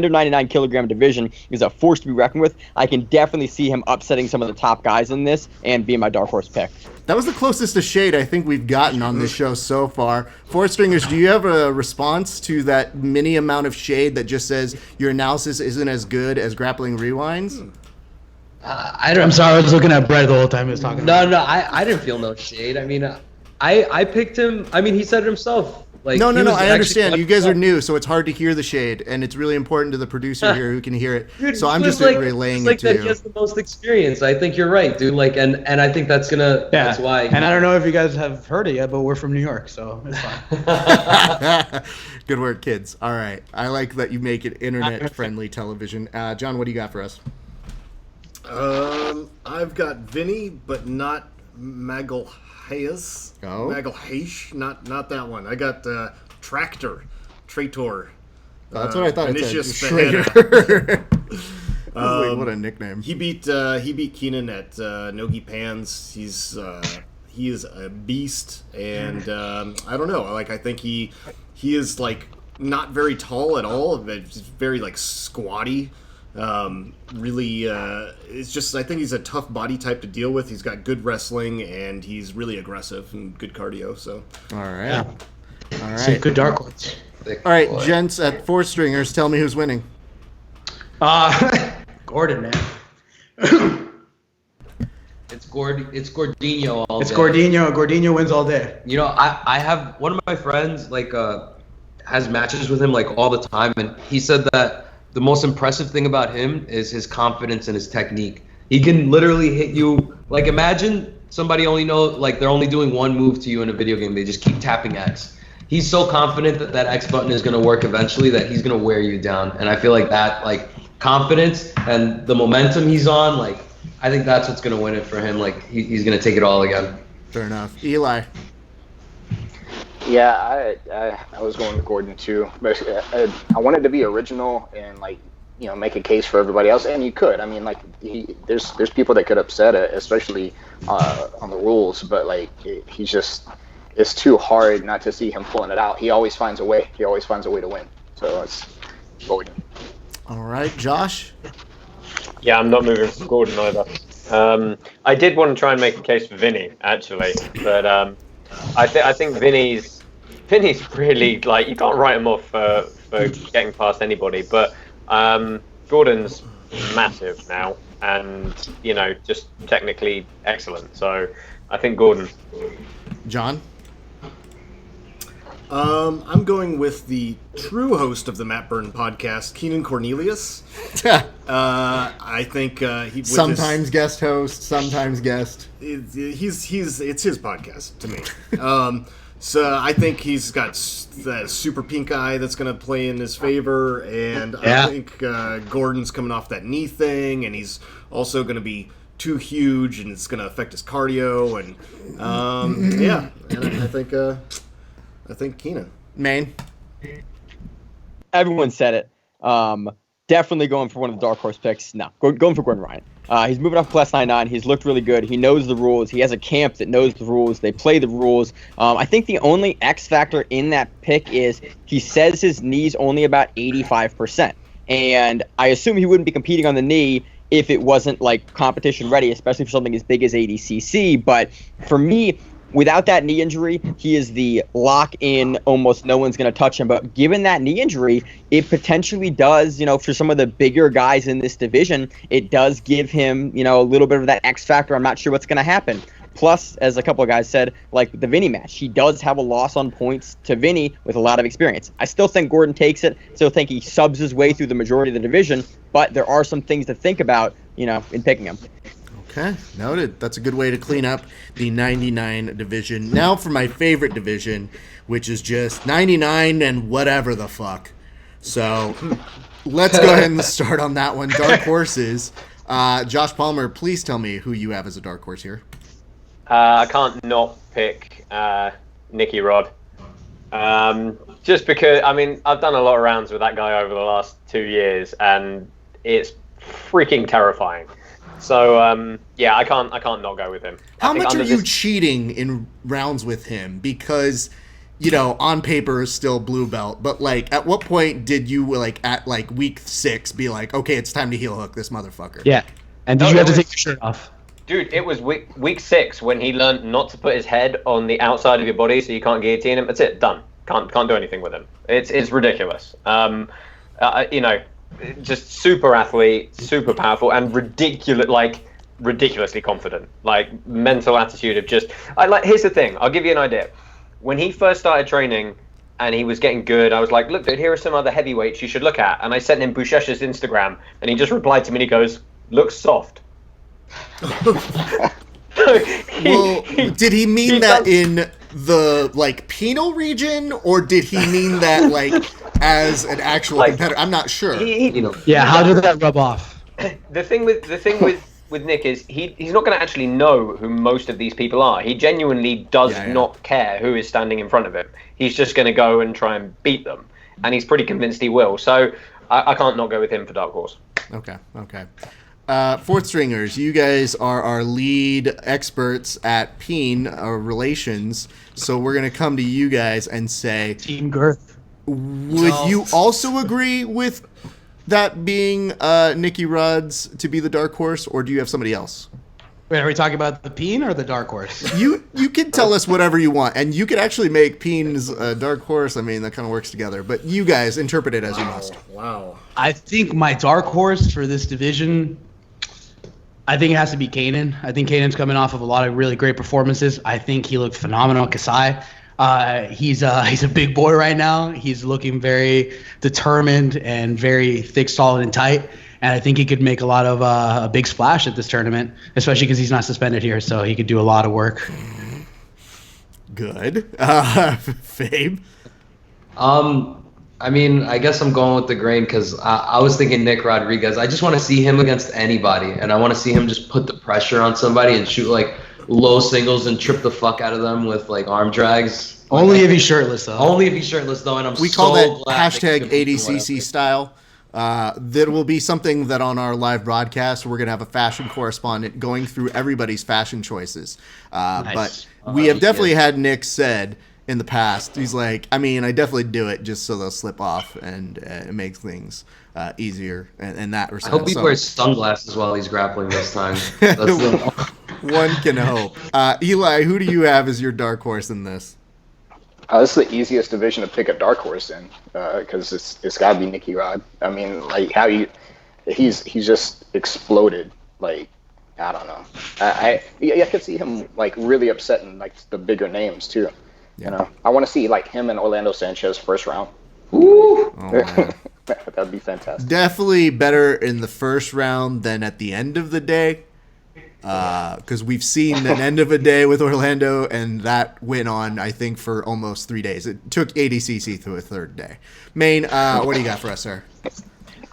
99 kilogram division, is a force to be reckoned with. I can definitely see him upsetting some of the top guys in this and being my dark horse pick. That was the closest to shade I think we've gotten on this show so far. Four Stringers, do you have a response to that mini amount of shade that just says your analysis isn't as good as Grappling Rewinds? I'm sorry, I was looking at Brett the whole time he was talking. No, I didn't feel no shade. I mean, I picked him. I mean, he said it himself. No, I understand. You guys are new, so it's hard to hear the shade, and it's really important to the producer here who can hear it. Dude, so I'm just relaying it to that you. He has the most experience. I think you're right, dude. And I think that's gonna. Yeah. That's why. And I don't know if you guys have heard it yet, but we're from New York, so it's fine. Good work, kids. All right, I like that you make it internet-friendly television. John, what do you got for us? I've got Vinny, but not Magalhaes. Magalhaes, not that one. I got Traitor. That's what I thought it said. Traitor. What a nickname. He beat Keenan at Nogi Pans. He is a beast, and I don't know. I think he is not very tall at all, but just very squatty. Really, it's just, I think he's a tough body type to deal with. He's got good wrestling, and he's really aggressive and good cardio. So, all right, yeah. All right, some good dark horse. All right, gents at Four Stringers, tell me who's winning. Gordon, man. It's Gordinho all day. It's Gordinho. Gordinho wins all day. I have one of my friends has matches with him all the time, and he said that the most impressive thing about him is his confidence and his technique. He can literally hit you. Imagine somebody they're only doing one move to you in a video game. They just keep tapping X. He's so confident that X button is going to work eventually that he's going to wear you down. And I feel that confidence and the momentum he's on, I think that's what's going to win it for him. He's going to take it all again. Fair enough. Eli. Yeah, I was going with Gordon too. But I wanted to be original and make a case for everybody else, and you could. I mean, there's people that could upset it, especially on the rules. But it's too hard not to see him pulling it out. He always finds a way. He always finds a way to win. So it's Gordon. All right, Josh. Yeah, I'm not moving from Gordon either. I did want to try and make a case for Vinny actually, but I think Vinny's really you can't write him off for getting past anybody, but Gordon's massive now and just technically excellent. So I think Gordon. John. I'm going with the true host of the Matt Byrne podcast, Keenan Cornelius. I think he sometimes guest host, sometimes guest. It's his podcast to me. So I think he's got that super pink eye that's going to play in his favor, and I think Gordon's coming off that knee thing, and he's also going to be too huge, and it's going to affect his cardio, and and I think Keenan. Maine. Everyone said it. Definitely going for one of the dark horse picks. No, going for Gordon Ryan. He's moving up plus 99. He's looked really good. He knows the rules. He has a camp that knows the rules. They play the rules. I think the only X factor in that pick is he says his knee's only about 85%. And I assume he wouldn't be competing on the knee if it wasn't like competition ready, especially for something as big as ADCC. But for me, without that knee injury, he is the lock-in, almost no one's going to touch him. But given that knee injury, it potentially does, for some of the bigger guys in this division, it does give him, a little bit of that X factor. I'm not sure what's going to happen. Plus, as a couple of guys said, like the Vinny match, he does have a loss on points to Vinny with a lot of experience. I still think Gordon takes it. Still think he subs his way through the majority of the division. But there are some things to think about, in picking him. Okay, noted. That's a good way to clean up the 99 division. Now for my favorite division, which is just 99 and whatever the fuck. So let's go ahead and start on that one. Dark horses. Josh Palmer, please tell me who you have as a dark horse here. I can't not pick Nicky Rod. Just because, I've done a lot of rounds with that guy over the last 2 years, and it's freaking terrifying. So, I can't not go with him. How much are you cheating in rounds with him? Because, on paper is still blue belt, but, at what point did you, at week 6 be like, okay, it's time to heel hook this motherfucker? Yeah. And did you have to take your shirt off? Dude, it was week 6 when he learned not to put his head on the outside of your body so you can't guillotine him. That's it, done. Can't do anything with him. It's ridiculous. Just super athlete, super powerful, and ridiculously confident. Mental attitude of just. Here's the thing. I'll give you an idea. When he first started training and he was getting good, I was like, look, dude, here are some other heavyweights you should look at. And I sent him Bouchesh's Instagram, and he just replied to me and he goes, looks soft. Well, did he mean that in the penal region, or did he mean that as an actual competitor? I'm not sure. How did that rub off? The thing with Nick is he's not going to actually know who most of these people are. He genuinely does not care who is standing in front of him. He's just going to go and try and beat them, and he's pretty convinced he will. So I can't not go with him for dark horse. Okay. Fourth stringers, you guys are our lead experts at peen relations, so we're going to come to you guys and say, Team Girth. Would you also agree with that being Nicky Rod's to be the dark horse, or do you have somebody else? Wait, are we talking about the peen or the dark horse? You can tell us whatever you want, and you could actually make peens a dark horse. That kind of works together, but you guys interpret it as you must. Wow. I think my dark horse for this division, I think it has to be Kanan. I think Kanan's coming off of a lot of really great performances. I think he looked phenomenal. Kasai, he's a big boy right now. He's looking very determined and very thick, solid, and tight. And I think he could make a lot of a big splash at this tournament, especially because he's not suspended here, so he could do a lot of work. Good. Fabe? I guess I'm going with the grain because I was thinking Nick Rodriguez. I just want to see him against anybody, and I want to see him just put the pressure on somebody and shoot low singles and trip the fuck out of them with arm drags. Only if he's shirtless, though. Only if he's shirtless, though, and we call that hashtag ADCC style. There will be something that on our live broadcast we're going to have a fashion correspondent going through everybody's fashion choices. Nice. But we have definitely had Nick said in the past, he's like, I definitely do it just so they'll slip off and it makes things easier in that respect. I hope he wears sunglasses while he's grappling this time. One can hope. Eli, who do you have as your dark horse in this? This is the easiest division to pick a dark horse in because it's got to be Nicky Rod. He's just exploded. I don't know. I could see him really upsetting the bigger names too. Yeah. I want to see him and Orlando Sanchez first round. Ooh. Oh, that'd be fantastic. Definitely better in the first round than at the end of the day. Because we've seen an end of a day with Orlando, and that went on, I think, for almost 3 days. It took ADCC through a third day. Maine, what do you got for us, sir?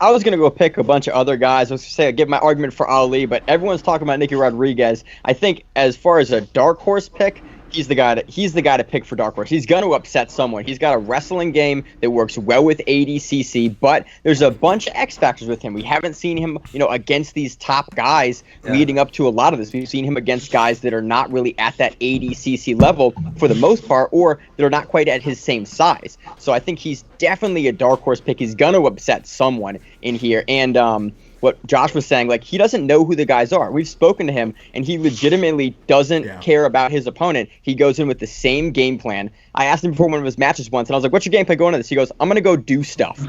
I was going to go pick a bunch of other guys. I was going to say, I'd give my argument for Ali, but everyone's talking about Nicky Rodriguez. I think as far as a dark horse pick, he's the guy to pick for dark horse. He's going to upset someone. He's got a wrestling game that works well with ADCC, but there's a bunch of X factors with him. We haven't seen him, against these top guys leading up to a lot of this. We've seen him against guys that are not really at that ADCC level for the most part, or that are not quite at his same size. So I think he's definitely a dark horse pick. He's going to upset someone in here, and what Josh was saying, like, he doesn't know who the guys are. We've spoken to him, and he legitimately doesn't care about his opponent. He goes in with the same game plan. I asked him before one of his matches once, and I was like, what's your game plan going into this? He goes, I'm going to go do stuff.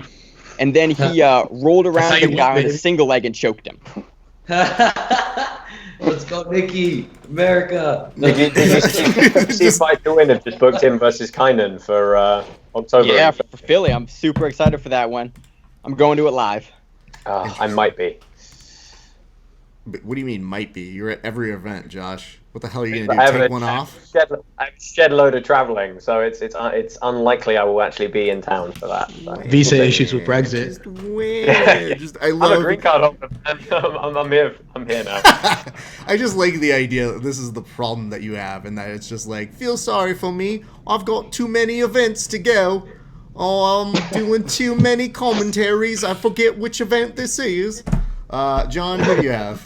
And then he rolled around the guy on a single leg and choked him. Let's go, Nikki. America. Did you see Fight to Win have just booked him versus Kynan for October? Yeah, for Philly. I'm super excited for that one. I'm going to it live. I might be. But what do you mean might be? You're at every event, Josh. What the hell are you going to do, take one off? I have a shed load of traveling, so it's unlikely I will actually be in town for that. So. Visa issues with Brexit. Just weird. I love I'm a green card holder. I'm here now. I just like the idea that this is the problem that you have, and that it's just like, feel sorry for me. I've got too many events to go. Oh, I'm doing too many commentaries. I forget which event this is. John, what do you have?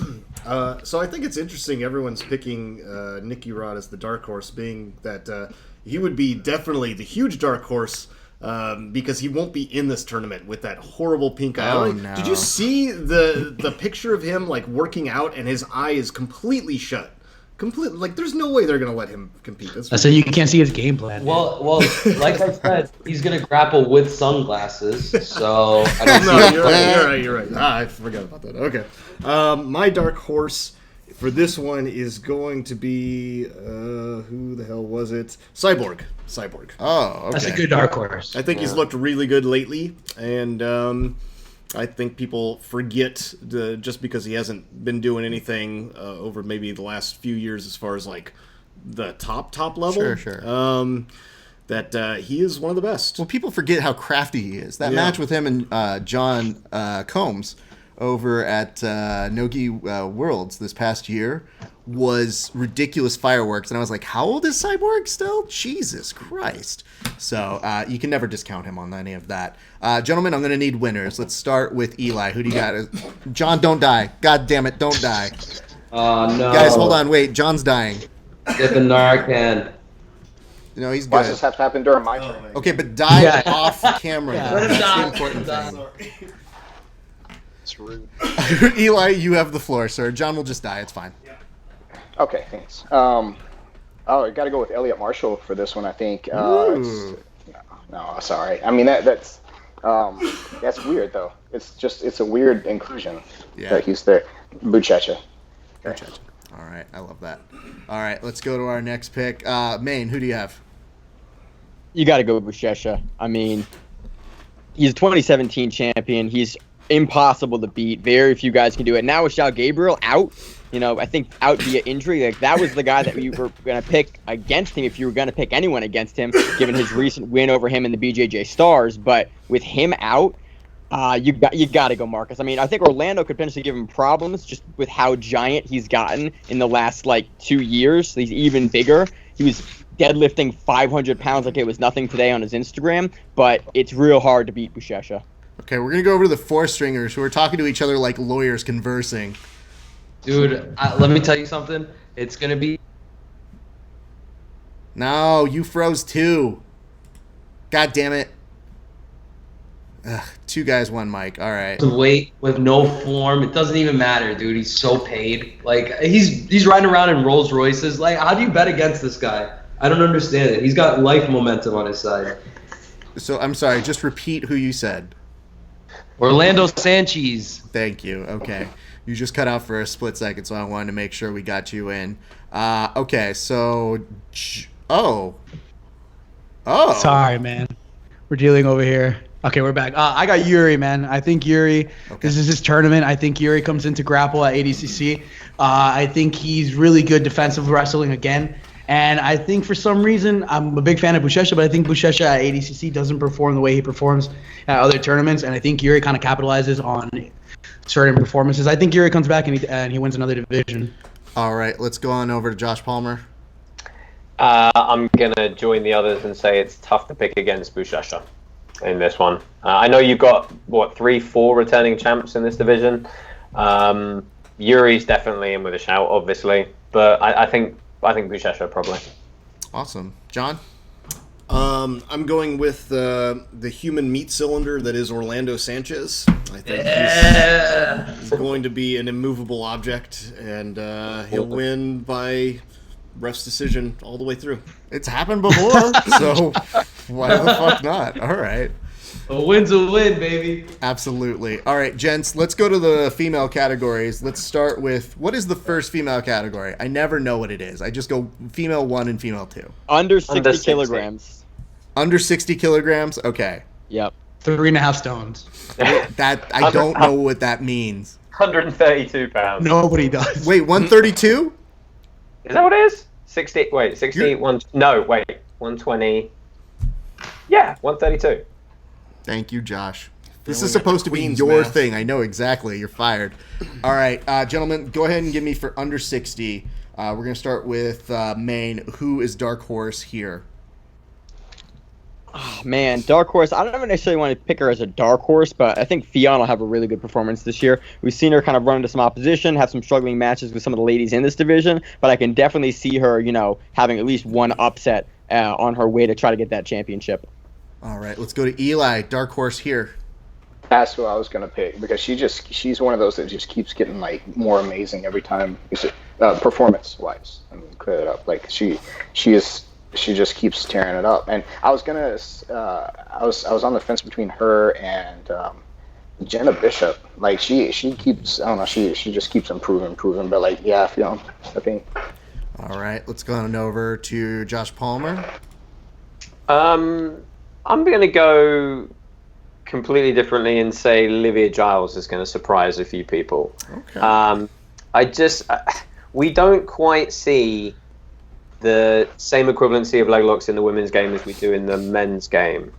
So I think it's interesting everyone's picking Nicky Rod as the dark horse, being that he would be definitely the huge dark horse because he won't be in this tournament with that horrible pink eye. Oh, no. Did you see the picture of him like working out and his eye is completely shut? Completely, like, there's no way they're gonna let him compete. I said you can't see his game plan. Well, like I said, he's gonna grapple with sunglasses. So I don't No, see you're right. I forgot about that. Okay, my dark horse for this one is going to be who the hell was it? Cyborg. Oh, okay. That's a good dark horse. I think he's looked really good lately, and I think people forget just because he hasn't been doing anything over maybe the last few years as far as like the top level. Sure. That he is one of the best. Well, people forget how crafty he is. That match with him and John Combs over at Nogi Worlds this past year was ridiculous fireworks, and I was like, how old is Cyborg still? Jesus Christ. So you can never discount him on any of that. Gentlemen, I'm going to need winners. Let's start with Eli. Who do you got? John, don't die. God damn it, don't die. Oh, no. Guys, hold on. Wait, John's dying. Get the Narcan. No, he's Why does good. this have to happen during my turn? Okay, but die off camera. Yeah. That's the Die. important thing. It's rude. Eli, you have the floor, sir. John will just die. It's fine. Okay, thanks. I got to go with Elliot Marshall for this one. I think. No, sorry. I mean that's weird though. It's a weird inclusion that he's there. Buchecha. Okay. All right, I love that. All right, let's go to our next pick. Maine, who do you have? You got to go with Buchecha. I mean, he's a 2017 champion. He's impossible to beat. Very few guys can do it. Now with Shao Gabriel out, I think out via injury, like that was the guy that you were going to pick against him if you were going to pick anyone against him, given his recent win over him in the BJJ Stars. But with him out, you got to go Marcus. I mean, I think Orlando could potentially give him problems just with how giant he's gotten in the last 2 years. He's even bigger. He was deadlifting 500 pounds like it was nothing today on his Instagram, but it's real hard to beat Buchecha. Okay, we're going to go over to the four-stringers who are talking to each other like lawyers conversing. Dude, let me tell you something. It's going to be... No, you froze too. God damn it. Ugh, 2 guys, 1 mic. All right. Weight with no form. It doesn't even matter, dude. He's so paid. Like, he's riding around in Rolls Royces. Like, how do you bet against this guy? I don't understand it. He's got life momentum on his side. So, I'm sorry. Just repeat who you said. Orlando Sanchez. Thank you. Okay. You just cut out for a split second, so I wanted to make sure we got you in. Okay, so... Oh. Sorry, man. We're dealing over here. Okay, we're back. I got Yuri, man. I think Yuri, this is his tournament. I think Yuri comes into grapple at ADCC. I think he's really good defensive wrestling again. And I think for some reason, I'm a big fan of Buchecha, but I think Buchecha at ADCC doesn't perform the way he performs at other tournaments. And I think Yuri kind of capitalizes on certain performances. I think Yuri comes back and he wins another division. All right, let's go on over to Josh Palmer. I'm going to join the others and say it's tough to pick against Buchecha in this one. I know you've got, 3-4 returning champs in this division. Yuri's definitely in with a shout, obviously. But I think Buchecha probably. Awesome. John? I'm going with the human meat cylinder that is Orlando Sanchez. I think he's going to be an immovable object, and he'll win by ref's decision all the way through. It's happened before, so why the fuck not? All right. A win's a win, baby. Absolutely. All right, gents, let's go to the female categories. Let's start with, what is the first female category? I never know what it is. I just go female 1 and female 2. Under 60 Under 60. kilograms. Under 60 kilograms? Okay. Yep. 3.5 stones. That I don't know what that means. 132 pounds. Nobody does. Wait, 132? Is that what it is? 60. Wait, 60. No, wait. 120. Yeah, 132. Thank you, Josh. This Failing is supposed at to be Queen's your math. thing. I know exactly. You're fired. All right, gentlemen, go ahead and give me for under 60. We're going to start with Maine. Who is dark horse here? Oh, man, dark horse. I don't necessarily want to pick her as a dark horse, but I think Fionn will have a really good performance this year. We've seen her kind of run into some opposition, have some struggling matches with some of the ladies in this division, but I can definitely see her, having at least one upset on her way to try to get that championship. All right, let's go to Eli. Dark horse here. That's who I was gonna pick because she's one of those that just keeps getting more amazing every time. Performance wise, I mean, clear it up. Like she just keeps tearing it up. And I was I was on the fence between her and Jenna Bishop. Like she keeps, I don't know, she just keeps improving. But I think. All right, let's go on over to Josh Palmer. I'm going to go completely differently and say Livia Giles is going to surprise a few people. Okay. We don't quite see the same equivalency of leg locks in the women's game as we do in the men's game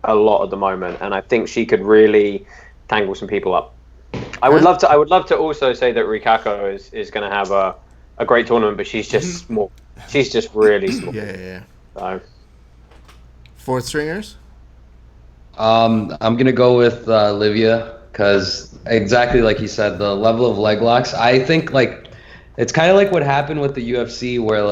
a lot at the moment, and I think she could really tangle some people up. I would love to also say that Rikako is going to have a great tournament, but she's just small. She's just really small. Yeah. So. Fourth stringers? I'm going to go with Livia because exactly like you said, the level of leg locks, I think it's kind of like what happened with the UFC where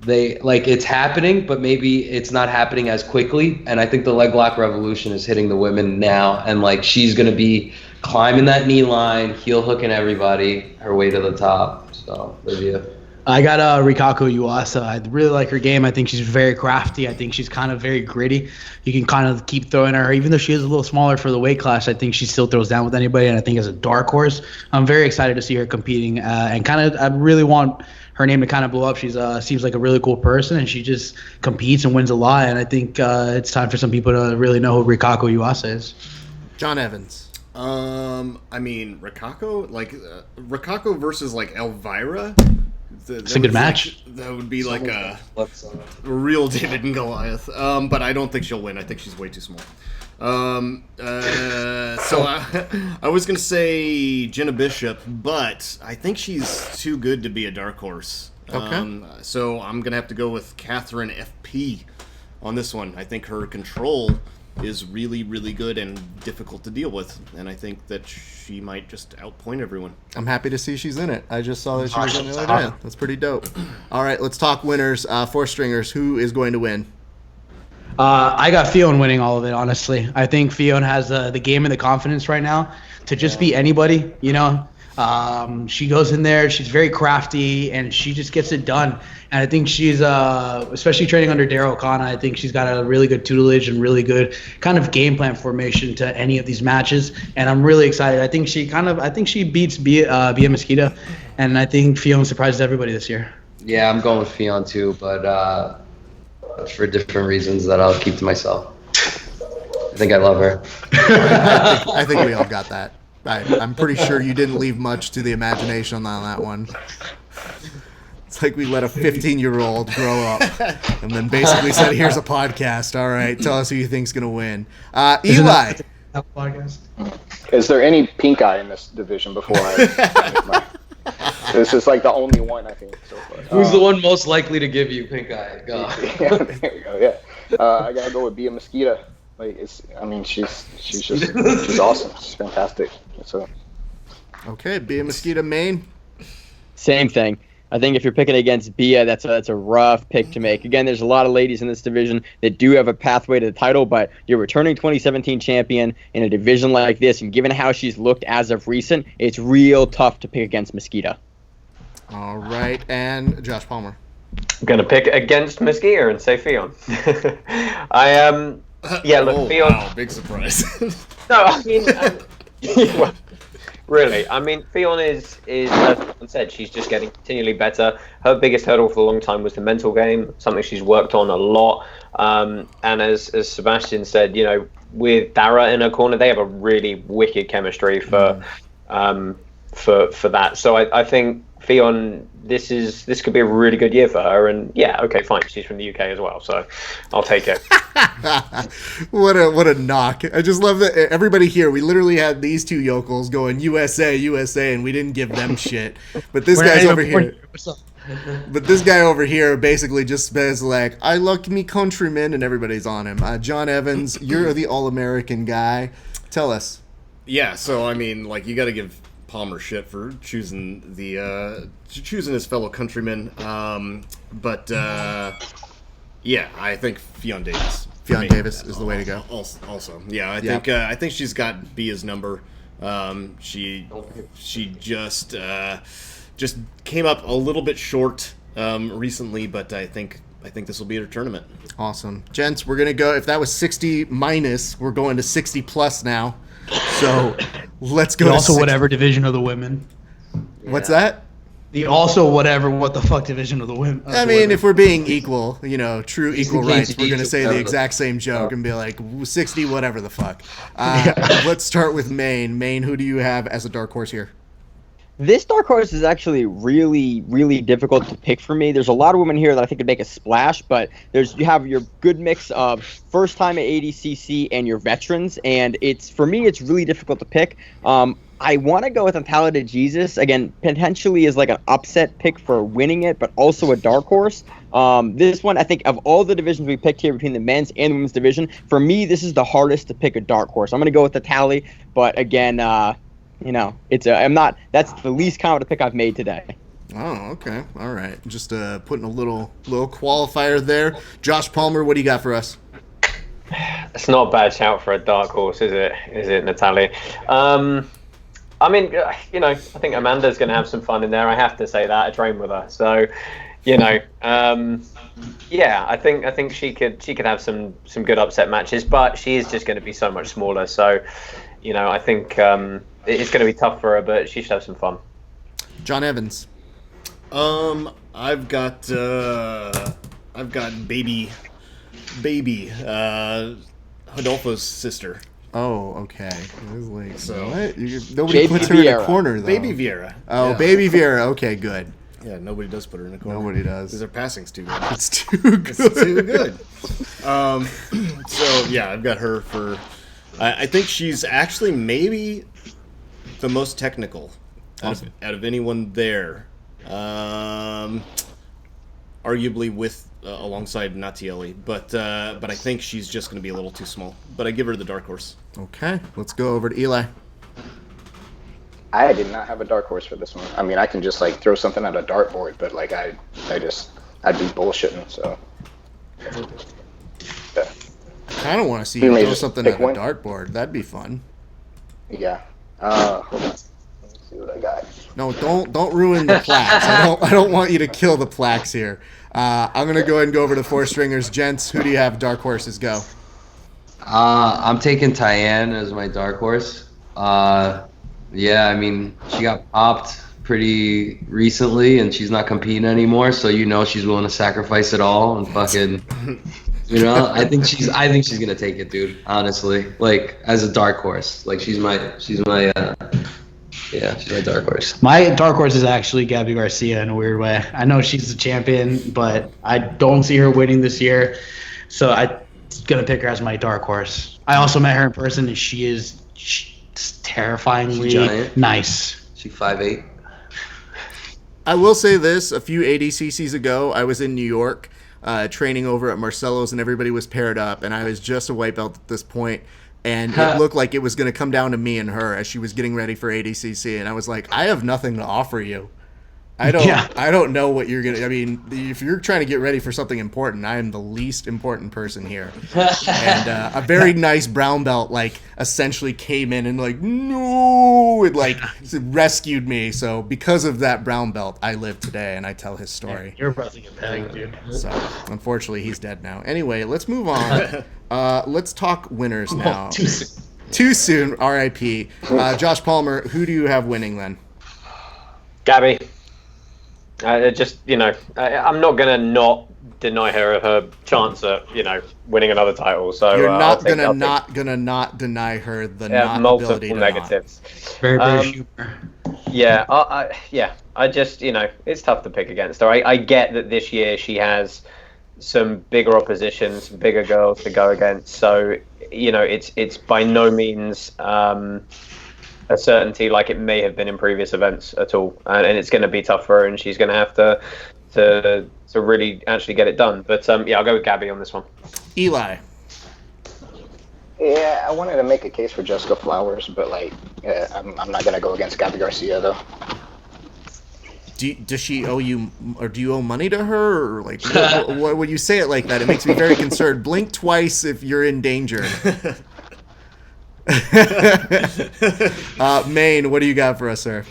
it's happening, but maybe it's not happening as quickly. And I think the leg lock revolution is hitting the women now. And she's going to be climbing that knee line, heel hooking everybody, her way to the top. So Livia. I got Rikako Yuasa. I really like her game. I think she's very crafty. I think she's kind of very gritty. You can kind of keep throwing her. Even though she is a little smaller for the weight class, I think she still throws down with anybody. And I think as a dark horse, I'm very excited to see her competing. And I really want her name to kind of blow up. She's seems like a really cool person, and she just competes and wins a lot. And I think it's time for some people to really know who Rikako Yuasa is. John Evans. Rikako? Rikako versus Elvira? It's a good match. That would be a real David and Goliath. But I don't think she'll win. I think she's way too small. So I was going to say Jenna Bishop, but I think she's too good to be a dark horse. Okay. So I'm going to have to go with Catherine FP on this one. I think her control is really, really good and difficult to deal with. And I think that she might just outpoint everyone. I'm happy to see she's in it. I just saw that she was in the other day. That's pretty dope. All right, let's talk winners. Four stringers. Who is going to win? I got Fionn winning all of it, honestly. I think Fionn has the game and the confidence right now to just beat anybody, She goes in there, she's very crafty, and she just gets it done. And I think she's, especially training under Daryl Kana, I think she's got a really good tutelage and really good kind of game plan formation to any of these matches. And I'm really excited. I think she beats Bia Mosquito, and I think Fionn surprises everybody this year. Yeah, I'm going with Fionn too, but for different reasons that I'll keep to myself. I think I love her. I think we all got that. I'm pretty sure you didn't leave much to the imagination on that one. It's like we let a 15-year-old grow up and then basically said, here's a podcast. All right, tell us who you think's going to win. Eli. Is there any pink eye in this division before I... This is the only one, I think, so far. Who's the one most likely to give you pink eye? Go. Yeah, there you go, yeah. I got to go with Bia Mosquito. She's awesome. She's fantastic. So. Okay, Bia Mosquito, Maine. Same thing. I think if you're picking against Bia, that's a rough pick to make. Again, there's a lot of ladies in this division that do have a pathway to the title, but you're returning 2017 champion in a division like this, and given how she's looked as of recent, it's real tough to pick against Mosquito. All right, and Josh Palmer. I'm going to pick against Mosquito and say Fionn. Yeah, look, Fionn. Wow, big surprise. No, I mean, well, really, I mean, Fionn is as Fionn said, she's just getting continually better. Her biggest hurdle for a long time was the mental game, something she's worked on a lot. And as Sebastian said, you know, with Dara in her corner, they have a really wicked chemistry for that. So I think Fionn, this could be a really good year for her, and yeah, okay, fine, she's from the UK as well, so I'll take it. What a knock! I just love that everybody here. We literally had these two yokels going USA, and we didn't give them shit. But this guy's over here. But this guy over here basically just says like, "I like me countrymen," and everybody's on him. John Evans, you're the All-American guy. Tell us. Yeah, so I mean, like, you got to give Palmer shit for choosing his fellow countrymen, but yeah, I think Fionn Davis. Fionn Davis is the way to go. Also, yeah, I think she's got Bia's number. She just came up a little bit short recently, but I think this will be her tournament. Awesome, gents. We're gonna go. If that was 60 minus, we're going to 60 plus now. So let's go. The also whatever division of the women. What's that? The also whatever what the fuck division of the women. I mean, if we're being equal, you know, true equal rights, we're gonna say the exact same joke and be like 60 whatever the fuck. Let's start with Maine. Maine, who do you have as a dark horse here? This dark horse is actually really, really difficult to pick for me. There's a lot of women here that I think could make a splash, but you have your good mix of first time at ADCC and your veterans, and for me it's really difficult to pick. I want to go with Untitled Jesus again, potentially as like an upset pick for winning it, but also a dark horse. This one, I think, of all the divisions we picked here between the men's and women's division, for me this is the hardest to pick a dark horse. I'm going to go with the Tally, but again, you know, that's the least confident pick I've made today. Oh, okay. All right. Just putting a little qualifier there. Josh Palmer, what do you got for us? It's not a bad shout for a dark horse, is it? Is it, Natalie? I mean, you know, I think Amanda's going to have some fun in there. I have to say that. I trained with her, so you know, yeah. I think she could have some good upset matches, but she is just going to be so much smaller. So, you know, I think it's going to be tough for her, but she should have some fun. John Evans. I've got baby Hodolfo's sister. Oh, okay. It was like, So what? Nobody puts her in a corner, though. Baby Vieira. Oh, Yeah. Baby Vieira. Okay, good. Yeah, nobody does put her in a corner. Nobody does. Because their passing's too good. It's too good. It's too good. So, yeah, I've got her for... I think she's actually maybe the most technical out of anyone there. Arguably with... alongside Natieli, but I think she's just going to be a little too small. But I give her the dark horse. Okay, let's go over to Eli. I did not have a dark horse for this one. I mean, I can just like throw something at a dartboard, but like I'd be bullshitting. So I kind of want to see you throw something at a dartboard. That'd be fun. Yeah. Hold on. Let me see what I got. No, don't ruin the plaques. I don't want you to kill the plaques here. I'm gonna go ahead and go over to four stringers. Gents, who do you have dark horses go? I'm taking Tyann as my dark horse. Yeah, I mean, she got popped pretty recently, and she's not competing anymore. So you know she's willing to sacrifice it all and fucking, you know. I think she's gonna take it, dude. Honestly, like as a dark horse, like she's my dark horse. My dark horse is actually Gabby Garcia in a weird way. I know she's the champion, but I don't see her winning this year. So I'm going to pick her as my dark horse. I also met her in person, and she's terrifyingly nice. She's 5'8". I will say this. A few ADCCs ago, I was in New York training over at Marcelo's, and everybody was paired up, and I was just a white belt at this point. And it looked like it was going to come down to me and her as she was getting ready for ADCC. And I was like, I have nothing to offer you. I don't. Yeah. I don't know what you're gonna. I mean, if you're trying to get ready for something important, I am the least important person here. And a very nice brown belt, like, essentially came in and like, no, it like rescued me. So because of that brown belt, I live today, and I tell his story. You're about to get banged, dude. So unfortunately, he's dead now. Anyway, let's move on. Let's talk winners now. Too soon. Too soon. R.I.P. Josh Palmer. Who do you have winning then? Gabby. I'm not gonna not deny her chance at winning another title. So You're not gonna not deny her the multiple ability to negatives. Very humor. Yeah, I just it's tough to pick against her. I get that this year she has some bigger opposition, some bigger girls to go against. So it's by no means a certainty like it may have been in previous events at all, and it's going to be tough for her, and she's going to have to really actually get it done. But I'll go with Gabby on this one. Eli. Yeah, I wanted to make a case for Jessica Flowers, but I'm not gonna go against Gabby Garcia though. Does she owe you, or do you owe money to her, or like what, when you say it like that, it makes me very concerned. Blink twice if you're in danger. Maine, what do you got for us, sir?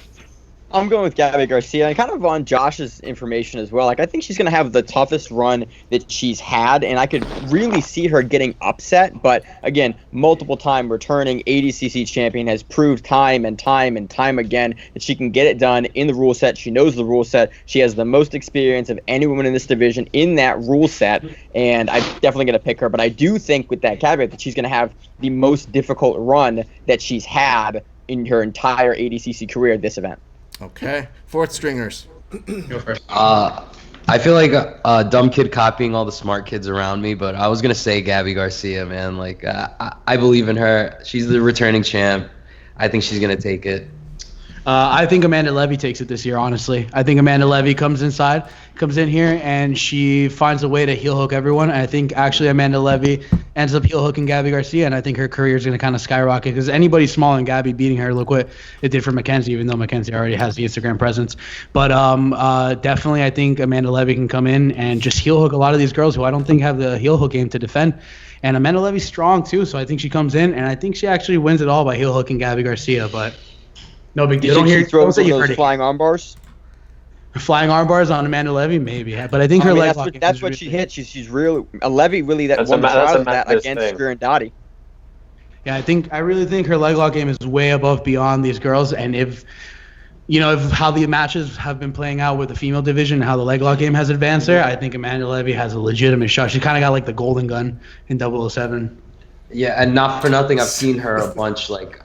I'm going with Gabby Garcia, and kind of on Josh's information as well. Like, I think she's going to have the toughest run that she's had, and I could really see her getting upset. But again, multiple time returning ADCC champion, has proved time and time and time again that she can get it done in the rule set. She knows the rule set. She has the most experience of any woman in this division in that rule set, and I'm definitely going to pick her. But I do think with that caveat that she's going to have the most difficult run that she's had in her entire ADCC career at this event. Okay. Fourth stringers. Go first. I feel like a dumb kid copying all the smart kids around me, but I was going to say Gabby Garcia, man. Like, I believe in her. She's the returning champ. I think she's going to take it. I think Amanda Levy takes it this year, honestly. I think Amanda Levy comes in here, and she finds a way to heel hook everyone. I think actually Amanda Levy ends up heel hooking Gabby Garcia, and I think her career is going to kind of skyrocket because anybody smaller than Gabby beating her, look what it did for Mackenzie, even though Mackenzie already has the Instagram presence. But definitely I think Amanda Levy can come in and just heel hook a lot of these girls who I don't think have the heel hook game to defend. And Amanda Levy's strong too, so I think she comes in, and I think she actually wins it all by heel hooking Gabby Garcia, but no big deal. Don't say those flying arm bars. Flying arm bars on Amanda Levy, maybe, but I think her leg lock. That's what she hit. She's really Levy really that won the trial of that against Girandati. Yeah, I really think her leg lock game is way above beyond these girls, and if how the matches have been playing out with the female division and how the leg lock game has advanced there, I think Amanda Levy has a legitimate shot. She kind of got like the golden gun in 007. Yeah, and not for nothing, I've seen her a bunch. Like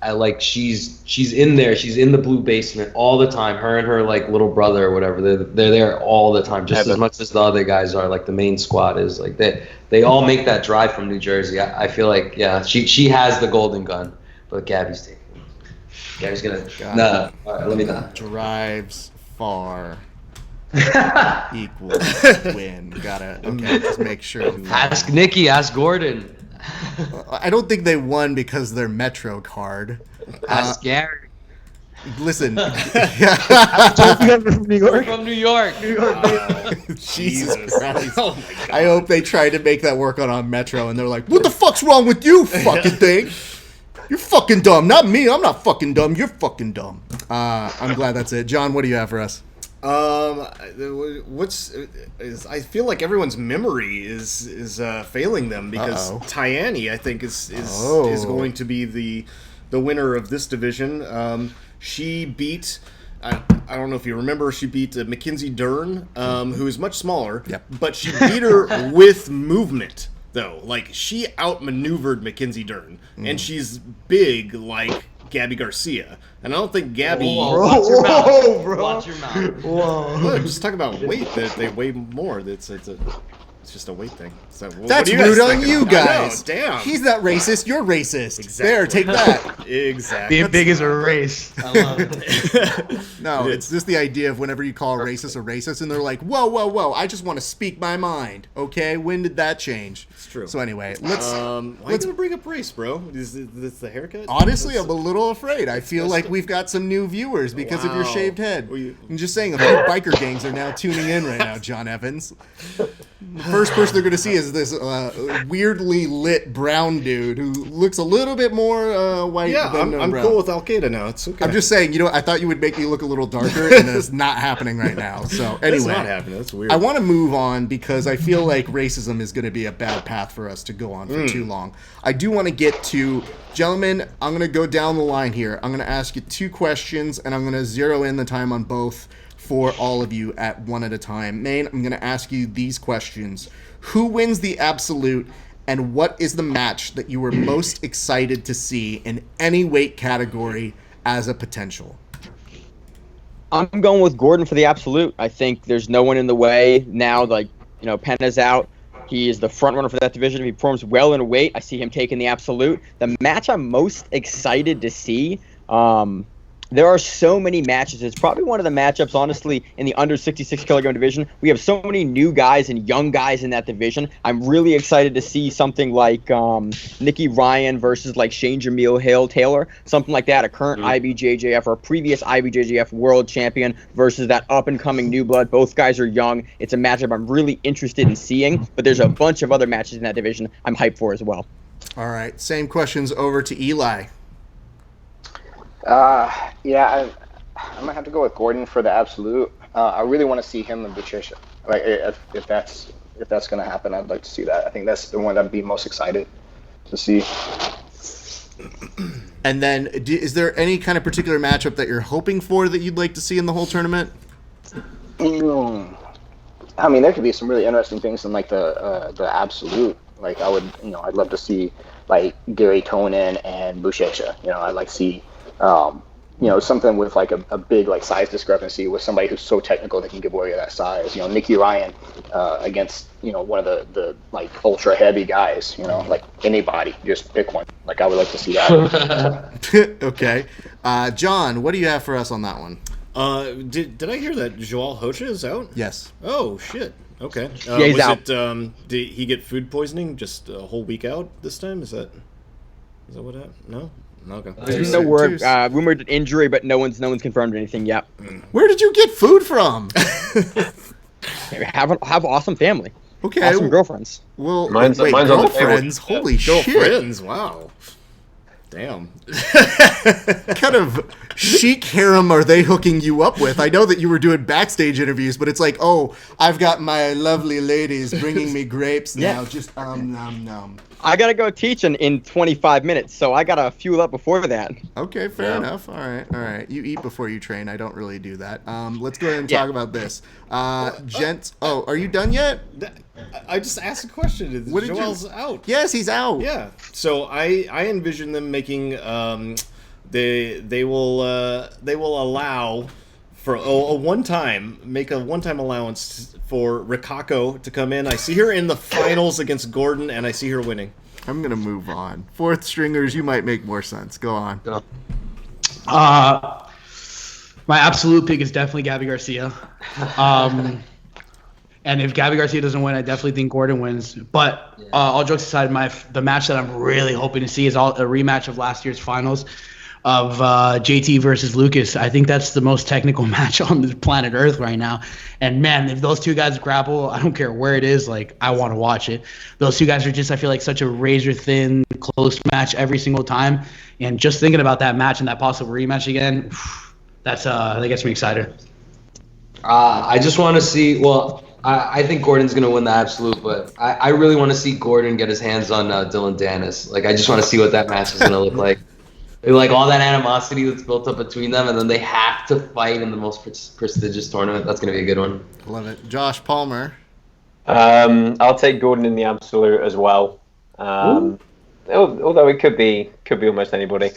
I like she's in there. She's in the blue basement all the time. Her and her like little brother or whatever. They're there all the time, just as much as the other guys are. Like the main squad is like they all make that drive from New Jersey. I feel like she has the golden gun, but Gabby's taking it. Gabby's gonna all right, let me know. Drives far equals win. Gotta just make sure. Ask Nikki. Ask Gordon. I don't think they won because their Metro card. Ask Gary. Listen. From New York. From New York. Jesus Christ. Oh my God. I hope they tried to make that work on Metro, and they're like, "What the fuck's wrong with you, fucking thing? You're fucking dumb. Not me. I'm not fucking dumb. You're fucking dumb." I'm glad that's it. John, what do you have for us? I feel like everyone's memory is failing them because Tyani, I think, is going to be the winner of this division. She beat I don't know if you remember, she beat Mackenzie Dern, who is much smaller, but she beat her with movement though. Like, she outmaneuvered Mackenzie Dern, and she's big like Gabby Garcia, and I don't think Gabby. Watch your mouth. Watch your mouth. Whoa! Look, just talk about weight. That they weigh more. It's It's just a weight thing. So, That's rude on you guys. Damn. He's not racist. You're racist. Exactly. There, take that. Exactly. Being big is a race. I love it. No, it's just the idea of whenever you call a racist, and they're like, whoa, whoa, whoa, I just want to speak my mind. Okay, when did that change? It's true. So anyway, let's why are you gonna bring up race, bro? Is this the haircut? honestly, I'm a little afraid. I feel like we've got some new viewers because of your Wow. shaved head. Well, I'm just saying, a few biker gangs are now tuning in right now, John Evans. The first person they're going to see is this weirdly lit brown dude who looks a little bit more white Yeah, than I'm brown. cool with Al Qaeda now. It's okay. I'm just saying, I thought you would make me look a little darker, and it's not happening right now. So anyway, It's not happening. That's weird. I want to move on because I feel like racism is going to be a bad path for us to go on for too long. I do want to get to, gentlemen, I'm going to go down the line here. I'm going to ask you 2 questions, and I'm going to zero in the time on both for all of you at one at a time. Maine, I'm going to ask you these questions. Who wins the absolute, and what is the match that you were most excited to see in any weight category as a potential? I'm going with Gordon for the absolute. I think there's no one in the way now. Like, Penna's out. He is the front runner for that division. If he performs well in weight, I see him taking the absolute. The match I'm most excited to see, there are so many matches. It's probably one of the matchups, honestly, in the under 66 kilogram division. We have so many new guys and young guys in that division. I'm really excited to see something like Nicky Ryan versus like Shane Jamil Hill Taylor, something like that. A current IBJJF or a previous IBJJF world champion versus that up and coming new blood. Both guys are young. It's a matchup I'm really interested in seeing. But there's a bunch of other matches in that division I'm hyped for as well. All right, same questions over to Eli. Yeah, I'm gonna have to go with Gordon for the absolute. I really want to see him and Buchecha. Like, if that's gonna happen, I'd like to see that. I think that's the one I'd be most excited to see. And then, is there any kind of particular matchup that you're hoping for that you'd like to see in the whole tournament? I mean, there could be some really interesting things in like the absolute. Like, I'd love to see like Gary Tonin and Buchecha. I'd like to see. Something with like a big like size discrepancy with somebody who's so technical they can give away that size. Nicky Ryan against one of the like ultra heavy guys. Like anybody, just pick one. Like, I would like to see that. Okay, John, what do you have for us on that one? Did I hear that Joel Hocha is out? Yes. Oh shit. Okay. Yeah, he's out. Did he get food poisoning just a whole week out this time? Is that what happened? No. Okay. There's no word, rumored injury, but no one's confirmed anything yet. Where did you get food from? Have awesome family. Okay. Awesome girlfriends. Well, Mine's on the girlfriends. table. Holy shit! Girlfriends. Wow. Damn. What kind of chic harem are they hooking you up with? I know that you were doing backstage interviews, but it's like, oh, I've got my lovely ladies bringing me grapes now. Just nom. I gotta go teach in 25 minutes, so I gotta fuel up before that. Okay, fair enough. All right. You eat before you train. I don't really do that. Let's go ahead and talk about this. Gents, are you done yet? I just asked a question. Joel's out. Yes, he's out. Yeah. So I envision them making they will allow for a one-time allowance for Rikako to come in. I see her in the finals against Gordon, and I see her winning. I'm gonna move on. Fourth stringers, you might make more sense. Go on. My absolute pick is definitely Gabby Garcia. And if Gabby Garcia doesn't win, I definitely think Gordon wins. But all jokes aside, the match that I'm really hoping to see is a rematch of last year's finals of JT versus Lucas. I think that's the most technical match on the planet Earth right now. And man, if those two guys grapple, I don't care where it is, like, I want to watch it. Those two guys are just, I feel like, such a razor thin, close match every single time. And just thinking about that match and that possible rematch again, that gets me excited. I just want to see. Well, I think Gordon's gonna win the absolute, but I really want to see Gordon get his hands on Dylan Dennis. Like, I just want to see what that match is gonna look like. Like, all that animosity that's built up between them, and then they have to fight in the most prestigious tournament. That's gonna be a good one. Love it. Josh Palmer. I'll take Gordon in the absolute as well. Although it could be almost anybody.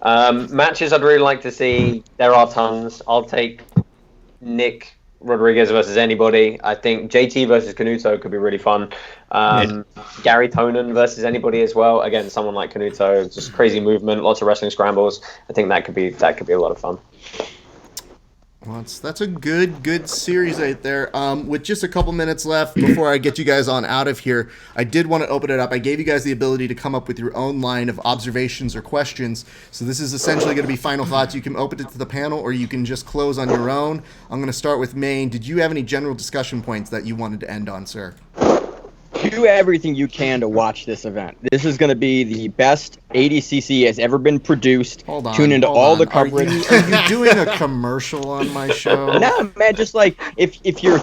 Matches I'd really like to see. There are tons. I'll take Nick Rodriguez versus anybody. I think JT versus Canuto could be really fun. Gary Tonin versus anybody as well. Again, someone like Canuto, just crazy movement, lots of wrestling scrambles. I think that could be a lot of fun. Well, that's a good series right there. With just a couple minutes left before I get you guys on out of here, I did want to open it up. I gave you guys the ability to come up with your own line of observations or questions. So this is essentially going to be final thoughts. You can open it to the panel, or you can just close on your own. I'm going to start with Maine. Did you have any general discussion points that you wanted to end on, sir? Do everything you can to watch this event. This is going to be the best ADCC has ever been produced. Tune into all the coverage. Are you doing a commercial on my show? No, man. Just like if you're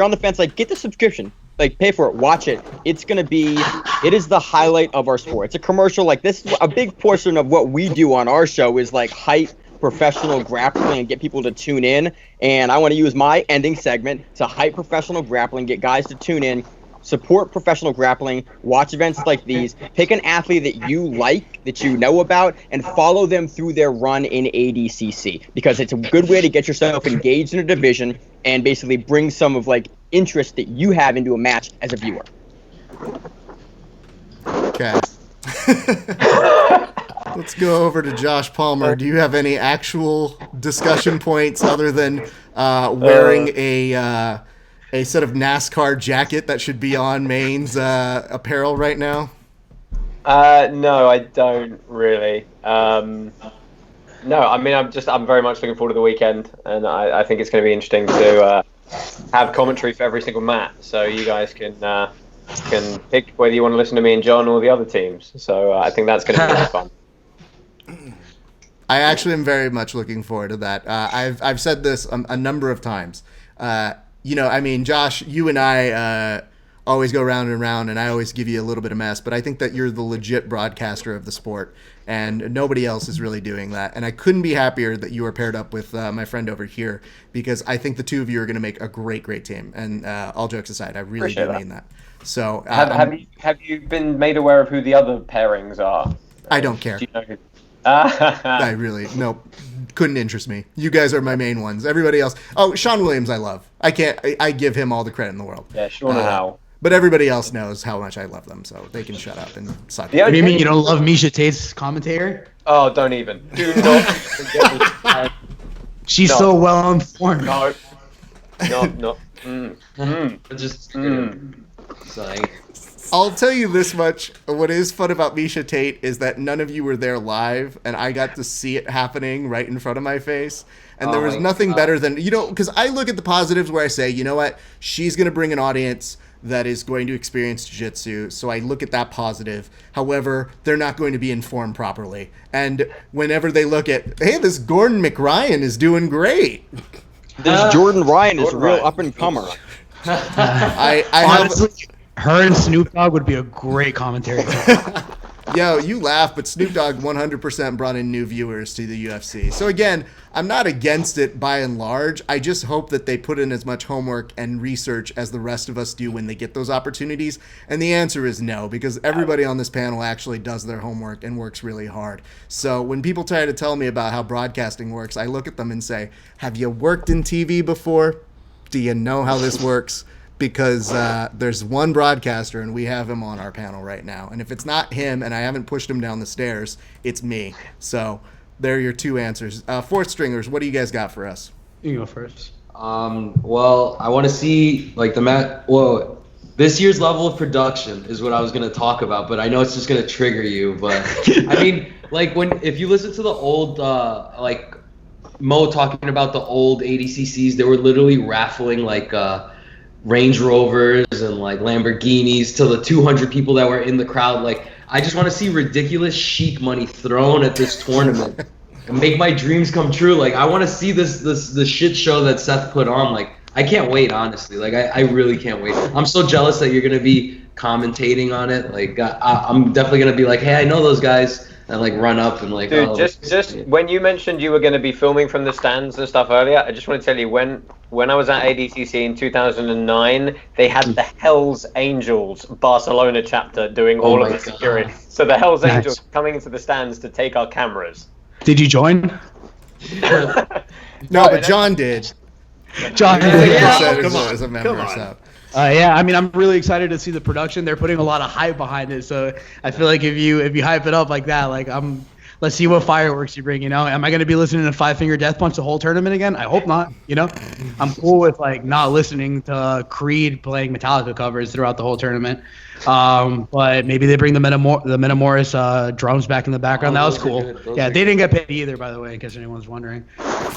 on the fence, like get the subscription, like pay for it, watch it. It is the highlight of our sport. It's a commercial. Like this is a big portion of what we do on our show is like hype professional grappling and get people to tune in. And I want to use my ending segment to hype professional grappling, get guys to tune in. Support professional grappling, watch events like these, pick an athlete that you like, that you know about, and follow them through their run in ADCC, because it's a good way to get yourself engaged in a division and basically bring some of like interest that you have into a match as a viewer. Okay. Let's go over to Josh Palmer. Do you have any actual discussion points other than wearing a set of NASCAR jacket that should be on Maine's apparel right now? No, I don't really. No, I mean, I'm very much looking forward to the weekend, and I think it's going to be interesting to have commentary for every single match, so you guys can pick whether you want to listen to me and John or the other teams. So I think that's going to be really fun. I actually am very much looking forward to that. I've said this a number of times. I mean, Josh, you and I always go round and round, and I always give you a little bit of mess, but I think that you're the legit broadcaster of the sport, and nobody else is really doing that. And I couldn't be happier that you are paired up with my friend over here, because I think the two of you are going to make a great team. And all jokes aside, I really do mean that. So have you been made aware of who the other pairings are? I don't care. Do you know who? Nope. Couldn't interest me. You guys are my main ones. Everybody else. Oh, Sean Williams, I love. I give him all the credit in the world. Yeah, Sean and Al. But everybody else knows how much I love them, so they can shut up and suck. What do you mean you don't love Misha Tate's commentator? Oh, don't even. Do not. She's so well informed. No. Sorry. I'll tell you this much. What is fun about Misha Tate is that none of you were there live, and I got to see it happening right in front of my face. And there was nothing better than, because I look at the positives where I say, you know what, she's going to bring an audience that is going to experience jiu-jitsu, so I look at that positive. However, they're not going to be informed properly. And whenever they look at, hey, this Gordon McRyan is doing great. This Jordan Ryan is a real up-and-comer. I honestly, her and Snoop Dogg would be a great commentary. Yo, you laugh, but Snoop Dogg 100% brought in new viewers to the UFC. So again, I'm not against it by and large. I just hope that they put in as much homework and research as the rest of us do when they get those opportunities. And the answer is no, because everybody on this panel actually does their homework and works really hard. So when people try to tell me about how broadcasting works, I look at them and say, have you worked in TV before? Do you know how this works? Because there's one broadcaster, and we have him on our panel right now. And if it's not him, and I haven't pushed him down the stairs, it's me. So there are your two answers. Fourth stringers, what do you guys got for us? You go first. Well, I want to see like this year's level of production is what I was going to talk about, but I know it's just going to trigger you. But I mean, like if you listen to the old like Mo talking about the old ADCCs, they were literally raffling like Range Rovers and like Lamborghinis to the 200 people that were in the crowd. Like, I just want to see ridiculous chic money thrown at this tournament and make my dreams come true. Like, I want to see this shit show that Seth put on. Like, I can't wait, honestly. Like, I really can't wait. I'm so jealous that you're gonna be commentating on it. Like, I'm definitely gonna be like, hey, I know those guys. And like run up and like. Dude, just when you mentioned you were going to be filming from the stands and stuff earlier, I just want to tell you when I was at ADCC in 2009, they had the Hells Angels Barcelona chapter doing all of the security. So the Hells Angels coming into the stands to take our cameras. Did you join? No, but John did. John. Come on, as a member. come on. So. Yeah, I mean, I'm really excited to see the production. They're putting a lot of hype behind it, so I feel like if you hype it up like that, like let's see what fireworks you bring. Am I going to be listening to Five Finger Death Punch the whole tournament again? I hope not. I'm cool with like not listening to Creed playing Metallica covers throughout the whole tournament. But maybe they bring the Metamoris drums back in the background. That was cool. Yeah, they didn't get paid either, by the way, in case anyone's wondering.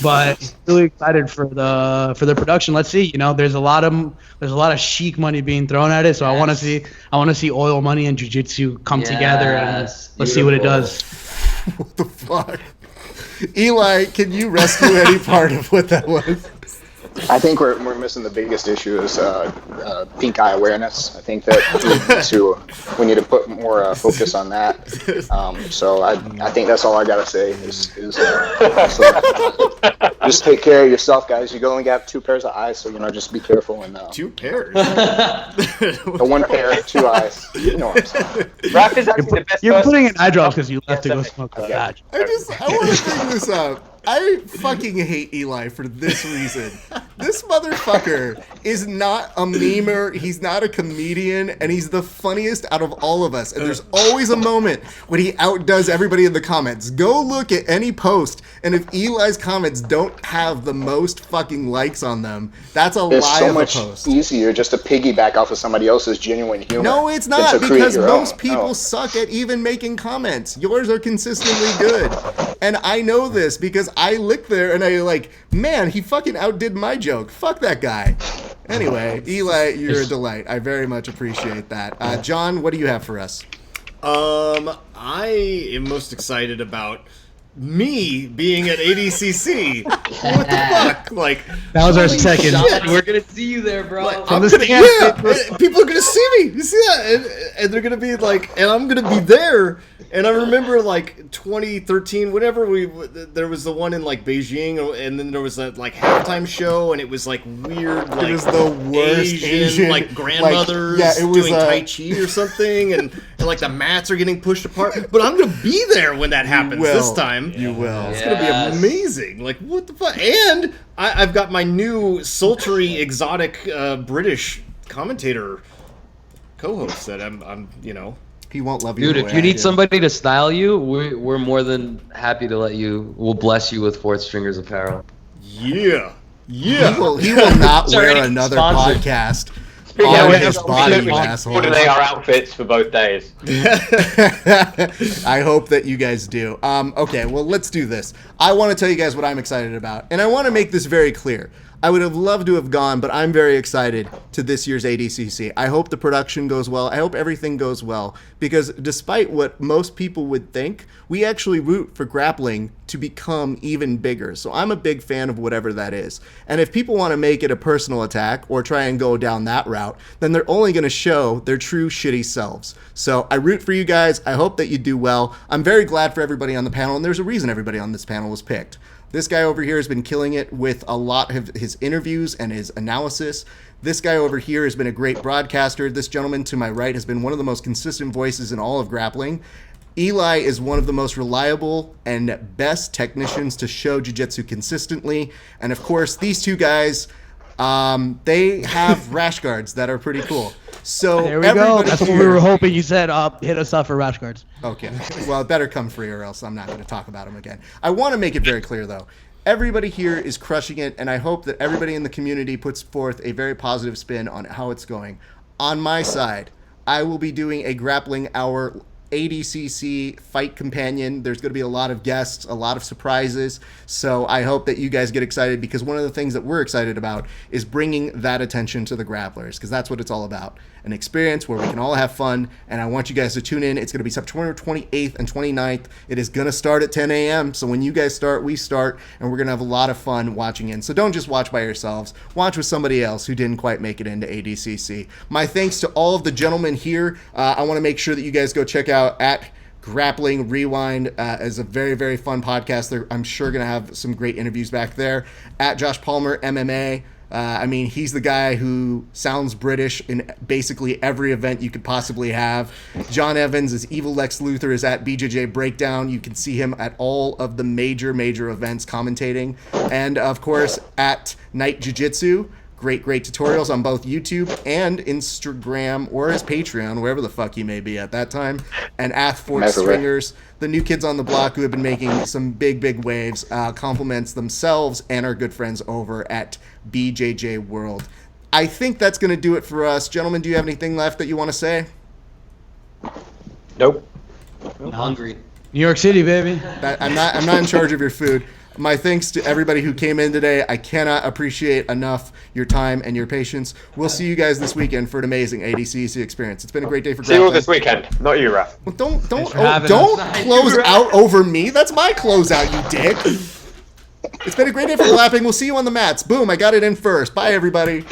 But really excited for the production. Let's see. There's a lot of chic money being thrown at it. So I want to see oil money and jiu-jitsu come together, and let's see what it does. What the fuck? Eli, can you rescue any part of what that was? I think we're missing the biggest issue is pink eye awareness. I think that we need to put more focus on that. So I think that's all I gotta say is just take care of yourself, guys. You only got 2 pairs of eyes, so just be careful and 2 pairs. One pair, 2 eyes. You know what I'm saying. Raph is actually the best. You're person. putting in eye drops because you left to go smoke a badge. I want to bring this up. I fucking hate Eli for this reason. This motherfucker is not a memer, he's not a comedian, and he's the funniest out of all of us. And there's always a moment when he outdoes everybody in the comments. Go look at any post, and if Eli's comments don't have the most fucking likes on them, that's a It's lie so of a much post. easier just to piggyback off of somebody else's genuine humor. No, it's than not, to create because your most own. people No. suck at even making comments. Yours are consistently good. And I know this because I look there and I like, man, he fucking outdid my joke. Fuck that guy. Anyway, Eli, you're a delight. I very much appreciate that. John, what do you have for us? I am most excited about me being at ADCC. What the fuck? Like, That was our holy second. shit. We're gonna see you there, bro. Like, From I'm the gonna, stand. and people are gonna see me. You see that? And they're gonna be like, and I'm gonna be there. And I remember like 2013, whatever there was the one in like Beijing, and then there was that like halftime show, and it was like weird, like It was the worst Asian like grandmothers it was, doing Tai Chi or something, and like the mats are getting pushed apart. But I'm gonna be there when that happens this time. You will. It's gonna be amazing. Like, what the fuck? And I've got my new sultry, exotic British commentator co-host that I'm He won't love you. Dude, the if way you I need do. somebody to style you, we're more than happy to we'll bless you with Fourth Stringers apparel. Yeah. He will not Sorry, wear another sponsored. podcast Yeah, on we his have body, you to asshole. coordinate our outfits for both days. I hope that you guys do. Okay, well, let's do this. I want to tell you guys what I'm excited about, and I want to make this very clear. I would have loved to have gone, but I'm very excited to this year's ADCC. I hope the production goes well. I hope everything goes well, because despite what most people would think, we actually root for grappling to become even bigger. So I'm a big fan of whatever that is. And if people want to make it a personal attack or try and go down that route, then they're only going to show their true shitty selves. So I root for you guys. I hope that you do well. I'm very glad for everybody on the panel, and there's a reason everybody on this panel was picked. This guy over here has been killing it with a lot of his interviews and his analysis. This guy over here has been a great broadcaster. This gentleman to my right has been one of the most consistent voices in all of grappling. Eli is one of the most reliable and best technicians to show jiu-jitsu consistently. And of course, these two guys, they have rash guards that are pretty cool. So There we go. That's what we here- were hoping. You said, hit us up for rash guards. Okay. Well, it better come free or else I'm not going to talk about him again. I want to make it very clear, though. Everybody here is crushing it, and I hope that everybody in the community puts forth a very positive spin on how it's going. On my side, I will be doing a Grappling Hour ADCC fight companion. There's going to be a lot of guests, a lot of surprises. So I hope that you guys get excited, because one of the things that we're excited about is bringing that attention to the grapplers, because that's what it's all about. An experience where we can all have fun, and I want you guys to tune in. It's going to be September 28th and 29th. It is going to start at 10 a.m. So when you guys start, we start, and we're going to have a lot of fun watching in. So don't just watch by yourselves. Watch with somebody else who didn't quite make it into ADCC. My thanks to all of the gentlemen here. I want to make sure that you guys go check out at Grappling Rewind is a very, very fun podcast. I'm sure going to have some great interviews back there. At Josh Palmer MMA. I mean, he's the guy who sounds British in basically every event you could possibly have. John Evans is Evil Lex Luthor is at BJJ Breakdown. You can see him at all of the major events commentating. And, of course, at Night Jiu-Jitsu. Great tutorials on both YouTube and Instagram or his Patreon, wherever the fuck he may be at that time. And Athfort Stringers, the new kids on the block who have been making some big waves, compliments themselves and our good friends over at BJJ World. I think that's going to do it for us. Gentlemen, do you have anything left that you want to say? Nope. I'm hungry. New York City, baby. I'm not in charge of your food. My thanks to everybody who came in today. I cannot appreciate enough your time and your patience. We'll see you guys this weekend for an amazing ADCC experience. It's been a great day for See you grappling. all this weekend. Not you, Raph. Well, don't having close out over me. That's my closeout, you dick. It's been a great day for grappling. We'll see you on the mats. Boom, I got it in first. Bye, everybody.